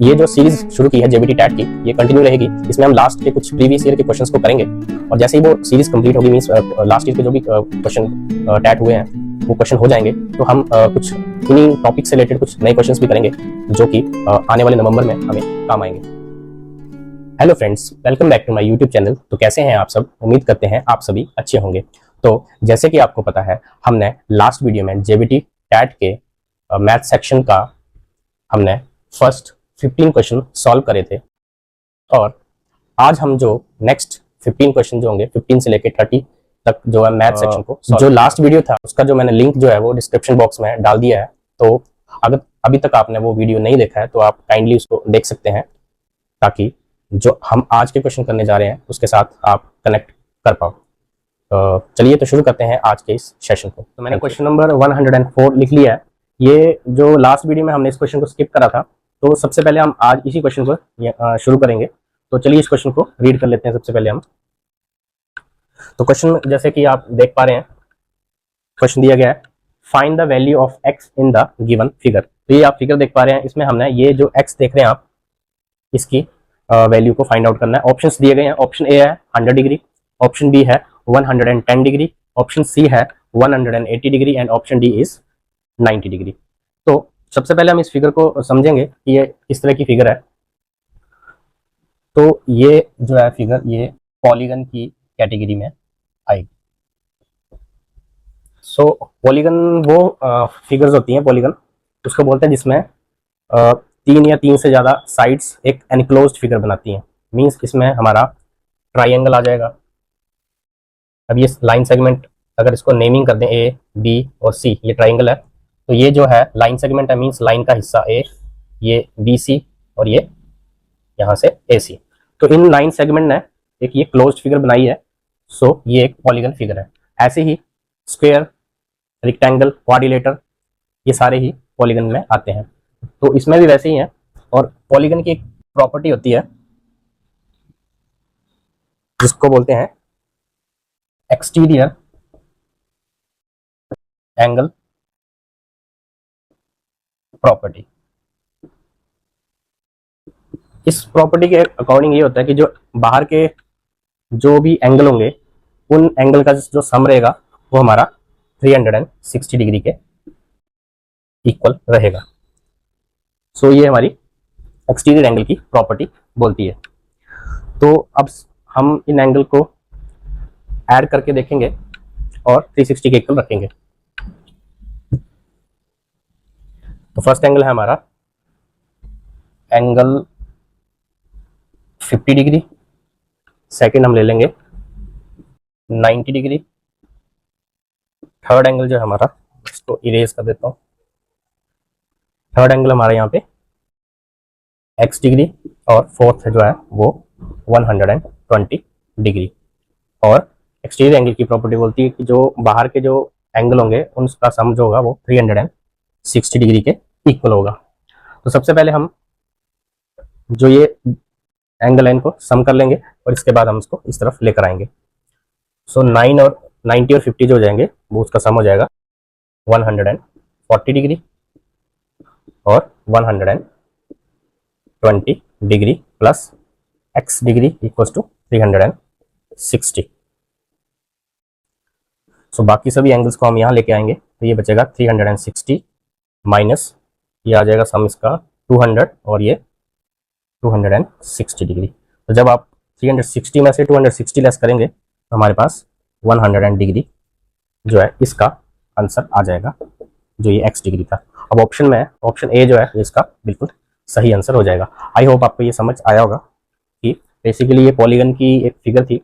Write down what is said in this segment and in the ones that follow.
ये जो सीरीज शुरू की है जेबीटी टैट की, ये कंटिन्यू रहेगी। इसमें हम लास्ट के कुछ प्रीवियस ईयर के क्वेश्चंस को करेंगे और जैसे ही वो सीरीज कंप्लीट होगी, मींस लास्ट ईयर के जो भी क्वेश्चन टैट हुए हैं वो क्वेश्चन हो जाएंगे, तो हम कुछ इन्हीं टॉपिक से रिलेटेड कुछ नए क्वेश्चंस भी करेंगे जो कि आने वाले नवंबर में हमें काम आएंगे। Hello friends, welcome back to my YouTube channel. तो कैसे हैं आप सब? उम्मीद करते हैं आप सभी अच्छे होंगे। तो जैसे कि आपको पता है, हमने लास्ट वीडियो में जेबीटी टैट के मैथ सेक्शन का हमने फर्स्ट 15 क्वेश्चन सॉल्व करे थे और आज हम जो नेक्स्ट 15 क्वेश्चन जो होंगे 15 से लेकर 30 तक जो है मैथ सेक्शन को, जो लास्ट वीडियो था उसका जो मैंने लिंक जो है वो डिस्क्रिप्शन बॉक्स में डाल दिया है। तो अगर अभी तक आपने वो वीडियो नहीं देखा है तो आप काइंडली उसको देख सकते हैं, ताकि जो हम आज के क्वेश्चन करने जा रहे हैं उसके साथ आप कनेक्ट कर पाओ। तो चलिए तो शुरू करते हैं आज के इस सेशन को। तो मैंने क्वेश्चन नंबर 104 लिख लिया है। ये जो लास्ट वीडियो में हमने इस क्वेश्चन को स्किप करा था, तो सबसे पहले हम आज इसी क्वेश्चन को शुरू करेंगे। तो चलिए इस क्वेश्चन को रीड कर लेते हैं सबसे पहले हम। तो क्वेश्चन जैसे कि आप देख पा रहे हैं, क्वेश्चन दिया गया है find the value of x in the given figure. तो ये आप फिगर देख पा रहे हैं, इसमें हमने ये जो एक्स देख रहे हैं आप, इसकी वैल्यू को फाइंड आउट करना है। ऑप्शंस दिए गए हैं। ऑप्शन ए है 100 डिग्री, ऑप्शन बी है 110 डिग्री, ऑप्शन सी है 180 degree and option D is 90 degree. तो सबसे पहले हम इस फिगर को समझेंगे कि ये किस तरह की फिगर है। तो ये जो है फिगर, ये पॉलीगन की कैटेगरी में आएगी। सो पॉलीगन वो फिगर्स होती हैं, पॉलीगन उसको बोलते हैं जिसमें 3 या 3 से ज़्यादा साइड्स एक एनक्लोज्ड फिगर बनाती हैं। मींस इसमें हमारा ट्राइंगल आ जाएगा। अब ये लाइन सेगमेंट अगर इसको नेमिंग कर दें ए, बी और सी, ये ट्राइंगल है, तो ये जो है लाइन सेगमेंट है, मींस लाइन का हिस्सा ए, ये बी सी और ये यहाँ से ए सी। तो इन लाइन सेगमेंट ने एक ये क्लोज्ड फिगर बनाई है। सो ये एक पॉलीगन फिगर है। ऐसे ही स्क्वायर, रेक्टेंगल, क्वाड्रिलेटर, ये सारे ही पॉलीगन में आते हैं। तो इसमें भी वैसे ही है। और पॉलीगन की एक प्रॉपर्टी होती है जिसको बोलते हैं एक्सटीरियर एंगल प्रॉपर्टी। इस प्रॉपर्टी के अकॉर्डिंग ये होता है कि जो बाहर के जो भी एंगल होंगे, उन एंगल का जो सम रहेगा वो हमारा 360 डिग्री के इक्वल रहेगा। सो ये हमारी एक्सटीरियर एंगल की प्रॉपर्टी बोलती है। तो अब हम इन एंगल को ऐड करके देखेंगे और 360 के इक्वल रखेंगे। तो फर्स्ट एंगल है हमारा एंगल 50 डिग्री, सेकेंड हम ले लेंगे 90 डिग्री, थर्ड एंगल जो है हमारा, इसको इरेज कर देता हूँ, थर्ड एंगल हमारा यहाँ पे x डिग्री और फोर्थ जो है वो 120 डिग्री। और एक्सटीरियर एंगल की प्रॉपर्टी बोलती है कि जो बाहर के जो एंगल होंगे उनका सम जो होगा वो 360 डिग्री के इक्वल होगा। तो सबसे पहले हम जो ये एंगल है इनको सम कर लेंगे और इसके बाद हम इसको इस तरफ लेकर आएंगे। सो 9 और 90 और 50 जो हो जाएंगे वो उसका सम हो जाएगा 140 डिग्री और 120 degree plus x degree equals to 360। So बाकी सभी एंगल्स को हम यहाँ लेके आएंगे, तो ये बचेगा 360 माइनस ये आ जाएगा सम इसका 200 और ये 260 डिग्री। तो जब आप 360 में से 260 लेस करेंगे तो हमारे पास 100 डिग्री जो है इसका आंसर आ जाएगा, जो ये x डिग्री था। अब ऑप्शन में ऑप्शन ए जो है इसका बिल्कुल सही आंसर हो जाएगा। आई होप आपको ये समझ आया होगा कि बेसिकली ये पॉलीगन की एक फिगर थी।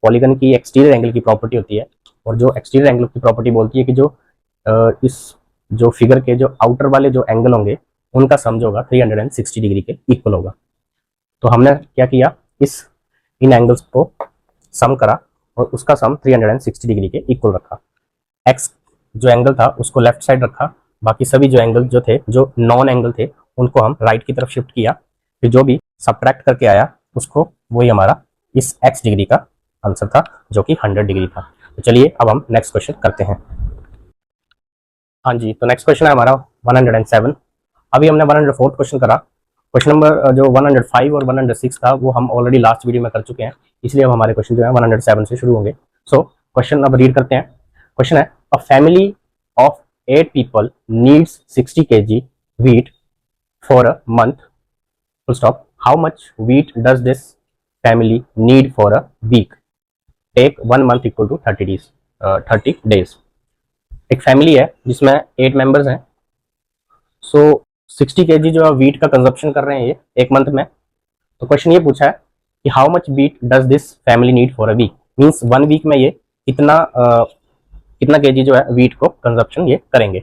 पॉलीगन की एक्सटीरियर एंगल की प्रॉपर्टी होती है, और जो एक्सटीरियर एंगल की प्रॉपर्टी बोलती है कि जो इस जो फिगर के जो आउटर वाले जो एंगल होंगे उनका सम जो होगा 360 डिग्री के इक्वल होगा। तो हमने क्या किया, इन एंगल्स को सम करा और उसका सम 360 डिग्री के इक्वल रखा। एक्स जो एंगल था उसको लेफ्ट साइड रखा, बाकी सभी जो एंगल जो थे, जो नॉन एंगल थे, उनको हम राइट की तरफ शिफ्ट किया। फिर जो भी सब्ट्रैक्ट करके आया उसको, वही हमारा इस x डिग्री का आंसर था जो कि 100 डिग्री था। तो चलिए अब हम नेक्स्ट क्वेश्चन करते हैं। हाँ जी, तो नेक्स्ट क्वेश्चन है हमारा 107। अभी हमने 104 क्वेश्चन करा क्वेश्चन नंबर जो 105 और 106 था वो हम ऑलरेडी लास्ट वीडियो में कर चुके हैं, इसलिए अब हमारे क्वेश्चन जो है 107 से शुरू होंगे। सो क्वेश्चन अब रीड करते हैं। क्वेश्चन है, a family of 8 people needs 60 kg wheat for a month, full stop. How much wheat does this family need for a week? Take 1 month equal to 30 days. 30 days. एक family है जिसमें 8 members हैं। सो 60 kg जो है wheat का consumption कर रहे हैं ये एक मंथ में। तो क्वेश्चन ये पूछा है कि how much wheat does this family need for a week, means 1 week में ये कितना केजी जो है वीट को कंजप्शन ये करेंगे,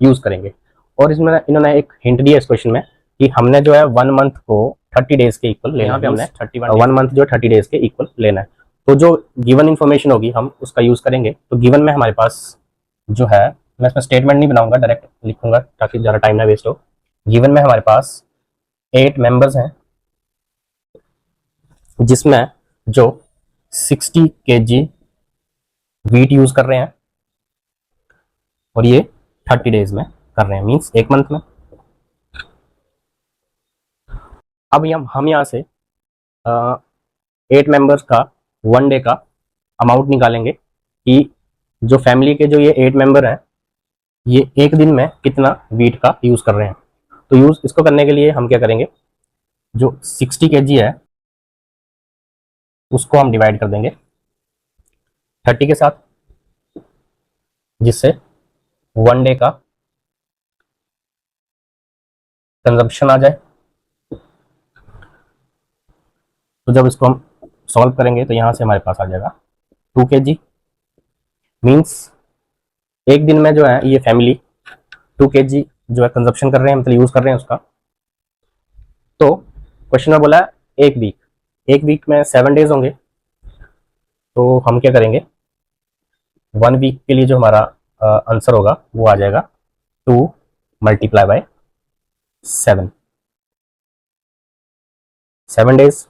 यूज करेंगे। और इसमें इन्होंने एक हिंट दिया इस क्वेश्चन में कि हमने जो है 1 मंथ को 30 डेज के इक्वल लेना है, हमने 1 मंथ जो 30 डेज के इक्वल लेना है। तो जो गिवन इन्फॉर्मेशन होगी हम उसका यूज करेंगे। तो गिवन में हमारे पास जो है, मैं इसमें स्टेटमेंट नहीं बनाऊंगा, डायरेक्ट लिखूंगा ताकि ज़्यादा टाइम ना वेस्ट हो। गिवन में हमारे पास 8 मेंबर्स हैं जिसमें जो 60 kg वीट यूज कर रहे हैं और ये 30 डेज में कर रहे हैं, मींस एक मंथ में। अब हम यहाँ से 8 मेंबर्स का 1 डे का अमाउंट निकालेंगे कि जो फैमिली के जो ये 8 मेंबर हैं ये एक दिन में कितना वीट का यूज कर रहे हैं। तो यूज इसको करने के लिए हम क्या करेंगे, जो 60 kg है उसको हम डिवाइड कर देंगे 30 के साथ, जिससे 1 डे का कंजम्पशन आ जाए। तो जब इसको हम सॉल्व करेंगे तो यहां से हमारे पास आ जाएगा 2 kg, मीन्स एक दिन में जो है ये फैमिली 2 kg जो है कंजप्शन कर रहे हैं, मतलब यूज कर रहे हैं उसका। तो क्वेश्चन में बोला एक वीक में 7 डेज होंगे। तो हम क्या करेंगे, 1 वीक के लिए जो हमारा आंसर होगा वो आ जाएगा 2 मल्टीप्लाई बाय 7 डेज,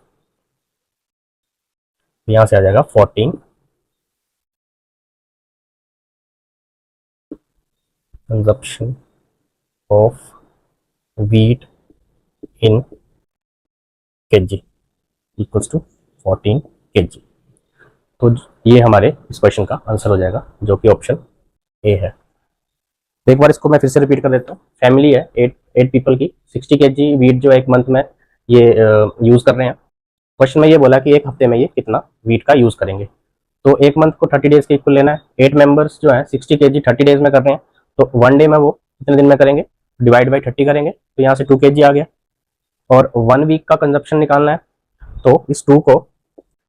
यहां से आ जाएगा 14 consumption of wheat in KG equals to 14 kg। तो ये हमारे इस क्वेश्चन का आंसर हो जाएगा जो कि ऑप्शन ए है। तो एक बार इसको मैं फिर से रिपीट कर देता हूँ। फैमिली है 8 पीपल की, 60 kg वीट जो एक मंथ में ये यूज कर रहे हैं। क्वेश्चन में ये बोला कि एक हफ्ते में ये कितना वीट का यूज करेंगे। तो एक मंथ को 30 डेज के इक्वल लेना है। 8 मेंबर्स जो है 60 kg 30 डेज में कर रहे हैं, तो 1 डे में वो कितने दिन में करेंगे, डिवाइड बाई 30 करेंगे, तो यहाँ से 2 kg आ गया। और 1 वीक का कंजप्शन निकालना है, तो इस 2 को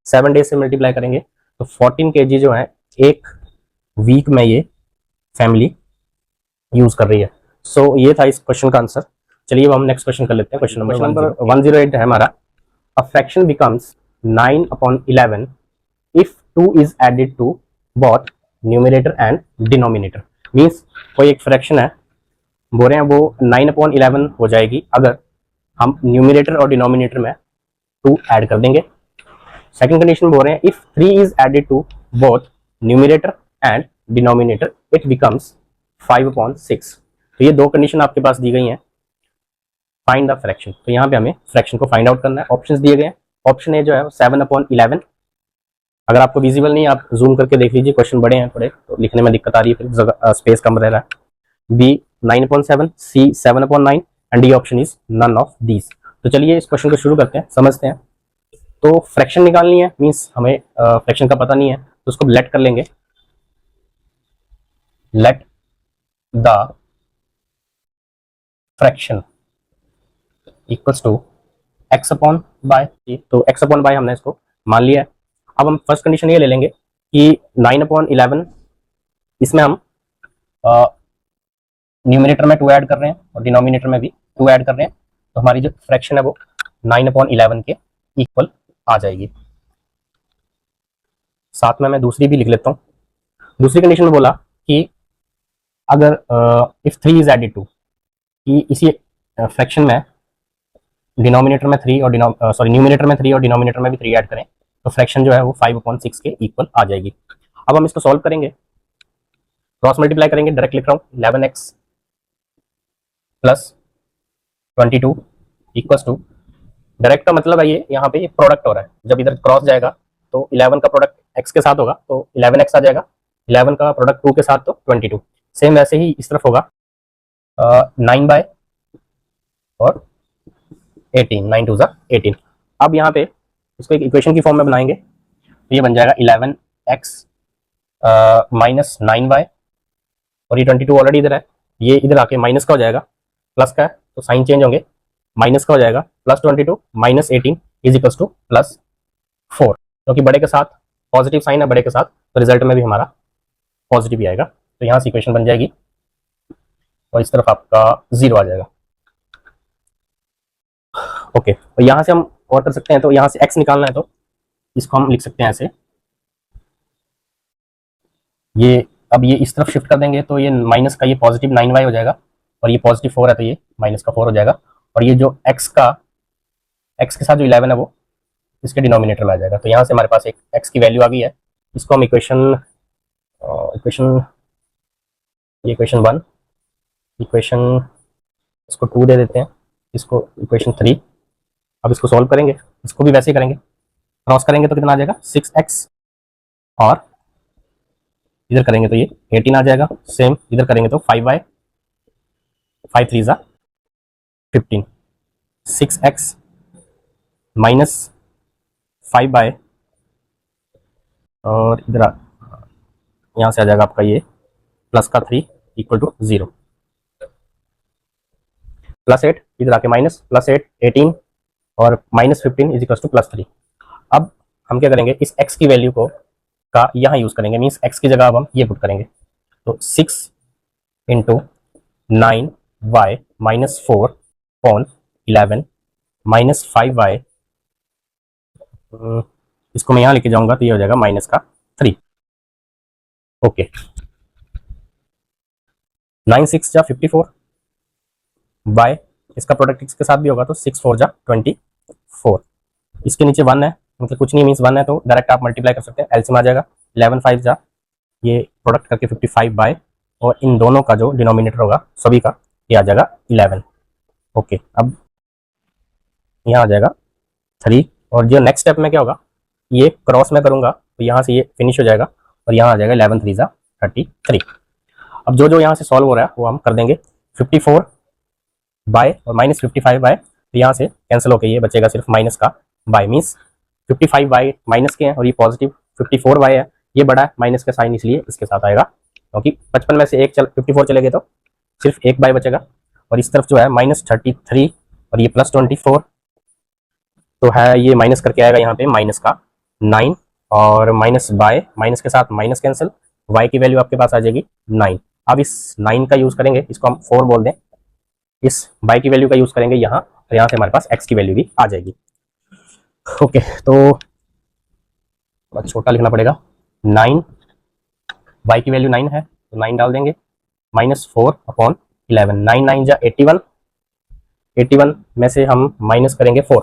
7 डेज से मल्टीप्लाई करेंगे, तो 14 kg जो है एक वीक में ये फैमिली यूज कर रही है। सो ये था इस क्वेश्चन का आंसर। चलिए अब हम नेक्स्ट क्वेश्चन कर लेते हैं। क्वेश्चन नंबर 108 है हमारा, a fraction becomes 9/11 if 2 is added to both numerator and denominator। Means कोई एक फ्रैक्शन है, बोल रहे हैं वो 9/11 हो जाएगी अगर हम न्यूमिनेटर और डिनोमिनेटर में 2 ऐड कर देंगे। सेकंड कंडीशन बोल रहे हैं if 3 is added to both numerator and denominator it becomes 5/6। तो ये दो कंडीशन आपके पास दी गई हैं। फाइंड द फ्रैक्शन, तो यहाँ पे हमें फ्रैक्शन को फाइंड आउट करना है। ऑप्शंस दिए गए हैं। ऑप्शन ए जो है 7/11, अगर आपको विजिबल नहीं आप जूम करके देख लीजिए, क्वेश्चन बड़े हैं थोड़े तो लिखने में दिक्कत आ रही है, फिर जगह स्पेस कम रह रहा है। B 9/7, C 7/9 and D option is none of these. तो चलिए इस क्वेश्चन को शुरू करते हैं, समझते हैं। तो फ्रैक्शन निकालनी है, मीन्स हमें फ्रैक्शन का पता नहीं है, तो उसको लेट कर लेंगे। Let the fraction equals to x upon by, तो x अपॉन बाय हमने इसको मान लिया है। अब हम फर्स्ट कंडीशन ये ले लेंगे कि 9/11 इसमें हम न्यूमिनेटर में 2 ऐड कर रहे हैं और डिनोमिनेटर में भी 2 ऐड कर रहे हैं, तो हमारी जो फ्रैक्शन है वो 9/11 के इक्वल आ जाएगी। साथ में मैं दूसरी भी लिख लेता हूँ। दूसरी कंडीशन में बोला कि अगर इफ 3 इज एडेड टू, कि इसी फ्रैक्शन में डिनोमिनेटर में 3 और न्यूमिनेटर में 3 और डिनोमिनेटर में भी 3 ऐड करें, तो फ्रैक्शन जो है वो 5/6 के इक्वल आ जाएगी। अब हम इसको सॉल्व करेंगे, क्रॉस मल्टीप्लाई करेंगे, डायरेक्ट लिख रहा हूँ 11x plus 22 equals to, direct का मतलब है ये यहाँ पे प्रोडक्ट हो रहा है, जब इधर क्रॉस जाएगा तो 11 का प्रोडक्ट x के साथ होगा तो 11x आ जाएगा, 11 का प्रोडक्ट 2 के साथ तो 22। सेम वैसे ही इस तरफ होगा 9 बाय और 18, 9 टू 18। अब यहाँ पे इसको एक इक्वेशन की फॉर्म में बनाएंगे तो ये बन जाएगा 11x माइनस 9y, और ये 22 ऑलरेडी इधर है, ये इधर आके माइनस का हो जाएगा, प्लस का है तो साइन चेंज होंगे, माइनस का हो जाएगा plus 22 minus 18 is equal two plus 4, क्योंकि बड़े के साथ पॉजिटिव साइन है बड़े के साथ, तो रिजल्ट में भी हमारा पॉजिटिव ही आएगा। तो यहाँ से इक्वेशन बन जाएगी और इस तरफ आपका 0 आ जाएगा। ओके, तो यहाँ से हम और कर सकते हैं, तो यहाँ से x निकालना है तो इसको हम लिख सकते हैं ऐसे, ये अब ये इस तरफ शिफ्ट कर देंगे तो ये माइनस का ये पॉजिटिव 9y हो जाएगा, और ये पॉजिटिव 4 है तो ये माइनस का 4 हो जाएगा, और ये जो x के साथ जो 11 है वो इसके डिनोमिनेटर में आ जाएगा। तो यहाँ से हमारे पास एक x की वैल्यू आ गई है, इसको हम इक्वेशन 1, इक्वेशन इसको 2 दे देते हैं, इसको इक्वेशन 3। अब इसको सॉल्व करेंगे, इसको भी वैसे ही करेंगे, क्रॉस करेंगे तो कितना आ जाएगा 6x, और इधर करेंगे तो ये 18 आ जाएगा, सेम इधर करेंगे तो 5y, 5 3 ज़ा 15, 6x माइनस 5y, और इधर यहाँ से आ जाएगा आपका ये प्लस का 3 इक्वल टू 0, प्लस 8 इधर आके माइनस प्लस 8 18 और minus 15 is equal two plus 3। अब हम क्या करेंगे, इस x की वैल्यू को का यहाँ यूज करेंगे, मीन्स x की जगह अब हम ये पुट करेंगे, तो 6 into 9y minus 4 upon 11 minus 5y, इसको मैं यहाँ लेके जाऊंगा तो ये हो जाएगा माइनस का 3। ओके, 9 6 जा 54 बाय इसका प्रोडक्ट इसके साथ भी होगा तो 6 4 जा 24, इसके नीचे 1 है मतलब कुछ नहीं, मीन्स 1 है तो डायरेक्ट आप मल्टीप्लाई कर सकते हैं, एलसीएम आ जाएगा 11 5 जा ये प्रोडक्ट करके 55 बाय, और इन दोनों का जो डिनोमिनेटर होगा सभी का ये आ जाएगा 11। ओके, अब यहाँ आ जाएगा 3, और जो नेक्स्ट स्टेप में क्या होगा, ये क्रॉस में करूंगा तो यहाँ से ये फिनिश हो जाएगा, और यहाँ आ जाएगा 11 3 जा 33। अब जो जो यहाँ से सॉल्व हो रहा है वो हम कर देंगे, 54 बाय और माइनस 55 बाय, तो यहाँ से कैंसिल होकर ये बचेगा सिर्फ माइनस का बाय, मीन्स 55 बाय माइनस के हैं और ये पॉजिटिव 54 बाय है, ये बड़ा है माइनस का साइन इसलिए इसके साथ आएगा, क्योंकि 55 में से 54 चले गए तो सिर्फ एक बाय बचेगा, और इस तरफ जो है माइनस 33 और ये प्लस 24, तो है ये माइनस करके आएगा यहाँ पे माइनस का 9, और माइनस बाय माइनस के साथ माइनस कैंसिल, y की वैल्यू आपके पास आ जाएगी 9। अब इस 9 का यूज करेंगे, इसको हम 4 बोल दें, इस y की वैल्यू का यूज करेंगे यहाँ, और यहाँ से हमारे पास x की वैल्यू भी आ जाएगी। ओके, तो छोटा लिखना पड़ेगा, 9 y की वैल्यू 9 है तो 9 डाल देंगे, माइनस 4 अपॉन 11, 9 9 जा 81, 81 में से हम माइनस करेंगे 4,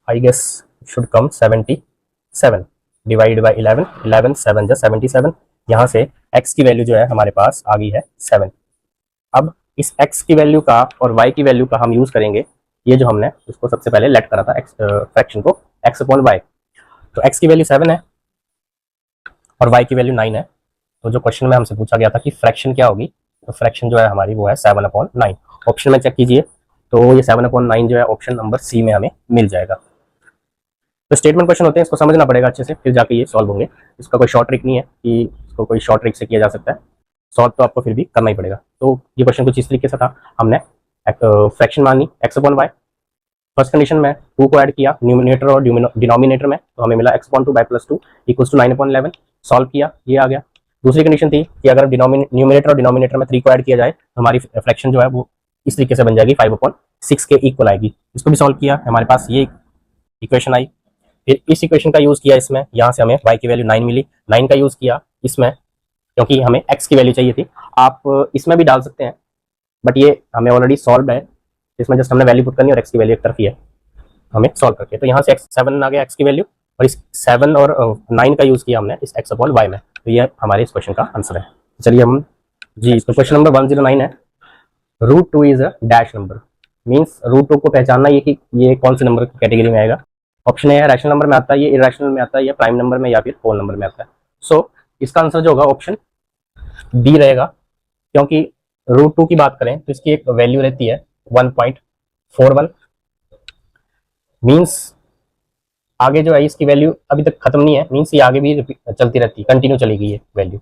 I guess should come 77 divide by 11, 11 7 जा 77, यहाँ से x की वैल्यू जो है हमारे पास आ गई है 7। अब इस x की वैल्यू का और y की वैल्यू का हम यूज करेंगे, ये जो हमने उसको सबसे पहले लेट करा था फ्रैक्शन को x अपॉन y, तो x की वैल्यू 7 है और y की वैल्यू 9 है, तो जो क्वेश्चन में हमसे पूछा गया था कि फ्रैक्शन क्या होगी, तो फ्रैक्शन जो है हमारी वो है 7 अपॉन 9। ऑप्शन में चेक कीजिए तो ये 7 अपॉन 9 जो है ऑप्शन नंबर सी में हमें मिल जाएगा। तो स्टेटमेंट क्वेश्चन होते हैं, इसको समझना पड़ेगा अच्छे से, फिर जाके ये सॉल्व होंगे, इसका कोई शॉर्ट ट्रिक नहीं है कि इसको कोई शॉर्ट ट्रिक से किया जा सकता है, सॉल्व तो आपको फिर भी करना ही पड़ेगा। तो ये क्वेश्चन कुछ इस तरीके से था, हमने फ्रैक्शन मानी x upon y, first condition में 2 को ऐड किया न्यूमिनेटर और डिनोमिनेटर में, तो हमें मिला x upon 2 by plus 2 equals to 9 upon 11, solve किया ये आ गया। दूसरी कंडीशन थी कि अगर न्यूमिनेटर और डिनोमिनेटर में 3 को ऐड किया जाए तो हमारी फ्रैक्शन जो है वो इस तरीके से बन जाएगी 5 अपॉन 6 के इक्वल आएगी, इसको भी सॉल्व किया, हमारे पास ये इक्वेशन आई। फिर इस इक्वेशन का यूज किया इसमें, यहाँ से हमें y की वैल्यू 9 मिली, 9 का यूज किया इसमें क्योंकि हमें x की वैल्यू चाहिए थी, आप इसमें भी डाल सकते हैं बट ये हमें ऑलरेडी सॉल्व है, इसमें जस्ट हमने वैल्यू पुट करनी है और x की वैल्यू एक तरफ ही है हमें सॉल्व करके, तो यहाँ से 7 आ गया x की वैल्यू, और इस 7 और 9 का यूज किया हमने इस x अपॉन y में, तो ये हमारे इस क्वेश्चन का आंसर है। चलिए हम जी, इसको क्वेश्चन नंबर 109 है, √2 is a dash number, means root two को पहचानना ये कि ये कौन से नंबर की कैटेगरी में आएगा। ऑप्शन ए है रैशनल नंबर में आता है, ये इरेशनल में आता है, या प्राइम नंबर में, या फिर होल नंबर में आता है। सो इसका आंसर जो होगा ऑप्शन बी रहेगा, क्योंकि रूट टू की बात करें तो इसकी एक वैल्यू रहती है 1.41, मीन्स आगे जो है इसकी वैल्यू अभी तक खत्म नहीं है, मीन्स ये आगे भी चलती रहती है, कंटिन्यू चलेगी ये वैल्यू।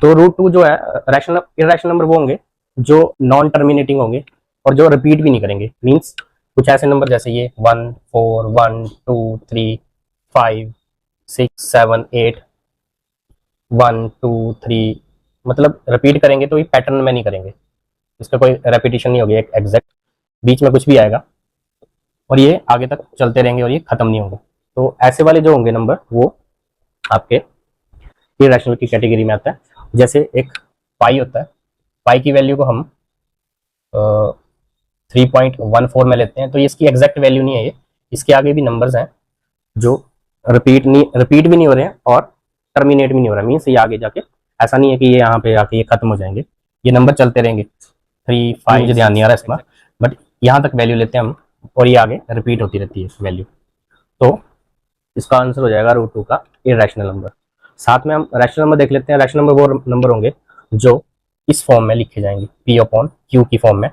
तो रूट टू जो है रैशनल इरेशनल नंबर वो होंगे जो नॉन टर्मिनेटिंग होंगे और जो रिपीट भी नहीं करेंगे। मीन्स कुछ ऐसे नंबर जैसे ये 1 4 1 2 3 5 6 7 8 1 2 3, मतलब रिपीट करेंगे तो ये पैटर्न में नहीं करेंगे, इसका कोई रेपिटेशन नहीं होगी एक एग्जैक्ट, बीच में कुछ भी आएगा और ये आगे तक चलते रहेंगे और ये खत्म नहीं होंगे। तो ऐसे वाले जो होंगे नंबर वो आपके इरेशनल की कैटेगरी में आता है। जैसे एक पाई होता है, पाई की वैल्यू को हम 3.14 में लेते हैं, तो ये इसकी एग्जैक्ट वैल्यू नहीं है, ये इसके आगे भी नंबर्स हैं जो रिपीट भी नहीं हो रहे हैं और टर्मिनेट भी नहीं हो रहा है। मीन्स ये आगे जाके ऐसा नहीं है कि ये यहाँ पे आके ये खत्म हो जाएंगे, ये नंबर चलते रहेंगे। 3 5 मुझे ध्यान नहीं आ रहा इसका, बट यहाँ तक वैल्यू लेते हैं हम और ये आगे रिपीट होती रहती है वैल्यू। तो इसका आंसर हो जाएगा रूट टू का इरेशनल नंबर। साथ में हम रैशनल नंबर देख लेते हैं। रैशनल नंबर वो नंबर होंगे जो इस फॉर्म में लिखे जाएंगे, पी अपॉन क्यू की फॉर्म में,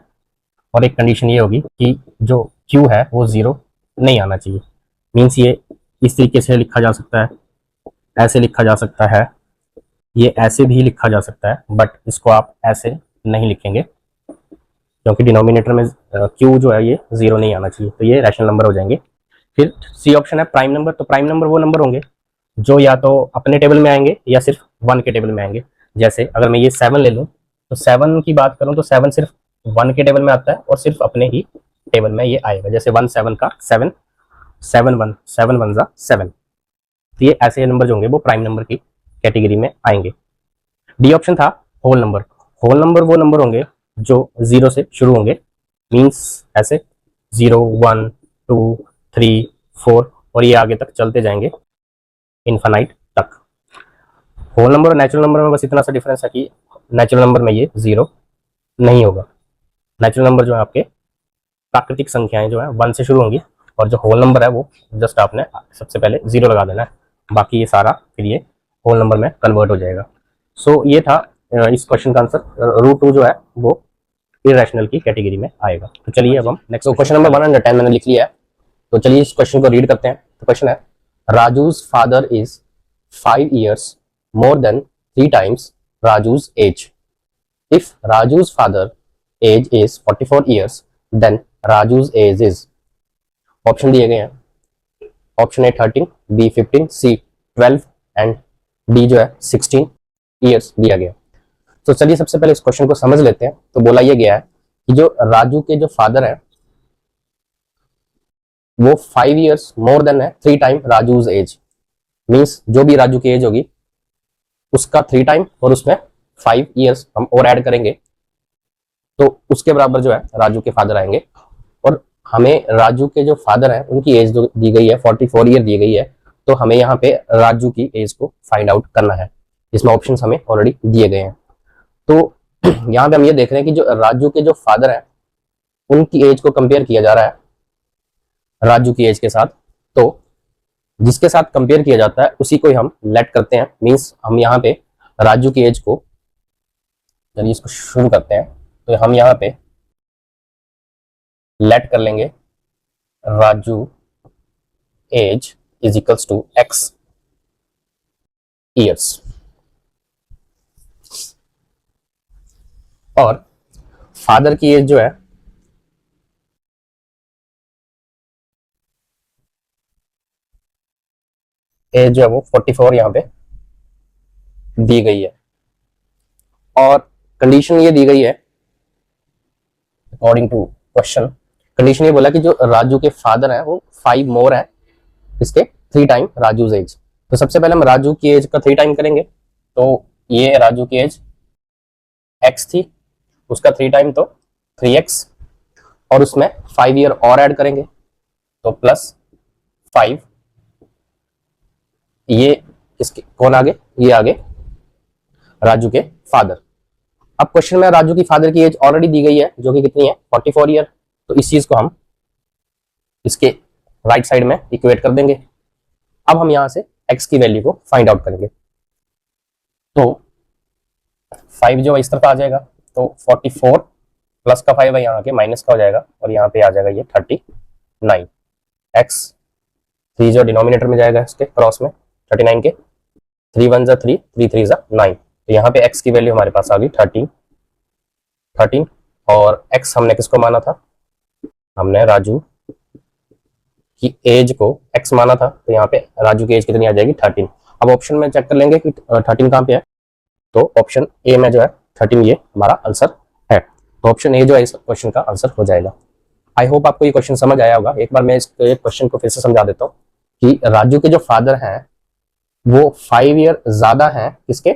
और एक कंडीशन ये होगी कि जो क्यू है वो जीरो नहीं आना चाहिए। मीन्स ये इस तरीके से लिखा जा सकता है, ऐसे लिखा जा सकता है, ये ऐसे भी लिखा जा सकता है, बट इसको आप ऐसे नहीं लिखेंगे क्योंकि डिनोमिनेटर में क्यू जो है ये जीरो नहीं आना चाहिए, तो ये रैशनल नंबर हो जाएंगे। फिर सी ऑप्शन है प्राइम नंबर। तो प्राइम नंबर वो नंबर होंगे जो या तो अपने टेबल में आएंगे या सिर्फ 1 के टेबल में आएंगे। जैसे अगर मैं ये 7 ले लूँ तो 7 की बात करूँ तो 7 सिर्फ 1 के टेबल में आता है और सिर्फ अपने ही टेबल में ये आएगा। जैसे 1 7 का 7 7 1 7 1 जा 7, तो ये ऐसे नंबर जो होंगे वो प्राइम नंबर की कैटेगरी में आएंगे। डी ऑप्शन था होल नंबर। होल नंबर वो नंबर होंगे जो 0 से शुरू होंगे, मीन्स ऐसे 0 1 2 3 4 और ये आगे तक चलते जाएंगे इनफाइनाइट तक। होल नंबर और नेचुरल नंबर में बस इतना सा डिफरेंस है कि नेचुरल नंबर में ये 0 नहीं होगा। नेचुरल नंबर जो है आपके प्राकृतिक संख्याएं जो है 1 से शुरू होंगी, और जो होल नंबर है वो जस्ट आपने सबसे पहले 0 लगा देना है, बाकी ये सारा फिर ये होल नंबर में कन्वर्ट हो जाएगा। सो ये था इस क्वेश्चन का आंसर। रूट टू जो है वो इरेशनल की कैटेगरी में आएगा। तो चलिए अब हम नेक्स्ट क्वेश्चन नंबर 110 मैंने लिख लिया है, तो चलिए इस क्वेश्चन को रीड करते हैं। तो क्वेश्चन है Raju's father is 5 years more than 3 times Raju's age. If Raju's father age is 44 years, then Raju's age is, option दिए गए हैं, option A 13, B 15, C 12 and D जो है 16 ईयर्स दिया गया। तो चलिए सबसे पहले इस क्वेश्चन को समझ लेते हैं। तो बोला यह गया है कि जो राजू के जो फादर है वो 5 ईयर्स मोर देन है 3 टाइम राजूज एज। मीन्स जो भी राजू की एज होगी उसका 3 टाइम और उसमें 5 ईयर्स हम और ऐड करेंगे तो उसके बराबर जो है राजू के फादर आएंगे। और हमें राजू के जो फादर हैं उनकी एज जो दी गई है 44 ईयर दी गई है, तो हमें यहाँ पे राजू की एज को फाइंड आउट करना है, जिसमें ऑप्शन हमें ऑलरेडी दिए गए हैं। तो यहाँ पे हम ये देख रहे हैं कि जो राजू के जो फादर हैं उनकी एज को कंपेयर किया जा रहा है राजू की एज के साथ। तो जिसके साथ कंपेयर किया जाता है उसी को ही हम लेट करते हैं। मींस हम यहाँ पे राजू की एज को, चलिए इसको शुरू करते हैं, तो हम यहाँ पे लेट कर लेंगे Raju age is equals to X years, और फादर की एज जो है एज जो है वो 44 यहाँ पे दी गई है। और कंडीशन ये दी गई है अकॉर्डिंग टू क्वेश्चन, कंडीशन ये बोला कि जो राजू के फादर हैं वो 5 मोर है इसके 3 टाइम राजूज एज। तो सबसे पहले हम राजू की एज का 3 टाइम करेंगे, तो ये राजू की एज x थी, उसका 3 टाइम तो 3x, और उसमें 5 ईयर और ऐड करेंगे तो प्लस 5, ये इसके कौन आगे, ये आगे राजू के फादर। अब क्वेश्चन में राजू की फादर की एज ऑलरेडी दी गई है जो कि कितनी है 44 ईयर, तो इस चीज को हम इसके राइट साइड में इक्वेट कर देंगे। अब हम यहां से x की वैल्यू को फाइंड आउट करेंगे। तो 5 जो इस तरफ आ जाएगा, तो 44 प्लस का 5 है यहाँ के माइनस का हो जाएगा, और यहाँ पे आ जाएगा ये 39। x 3 जो डिनोमिनेटर में जाएगा इसके क्रॉस में 39 के, 3 1 जा 3, 3 3 जा 9। तो यहाँ पे x की वैल्यू हमारे पास आ गई 13। और x हमने किसको माना था, हमने राजू की एज को x माना था, तो यहाँ पे राजू की एज कितनी आ जाएगी 13। अब ऑप्शन में चेक कर लेंगे कि 13 कहाँ पे है, तो ऑप्शन ए में जो है 13 ये हमारा आंसर है। तो ऑप्शन ए जो है इस क्वेश्चन का आंसर हो जाएगा। आई होप आपको ये क्वेश्चन समझ आया होगा। एक बार मैं इस क्वेश्चन को फिर से समझा देता हूँ कि राजू के जो फादर हैं वो 5 ईयर ज्यादा है किसके,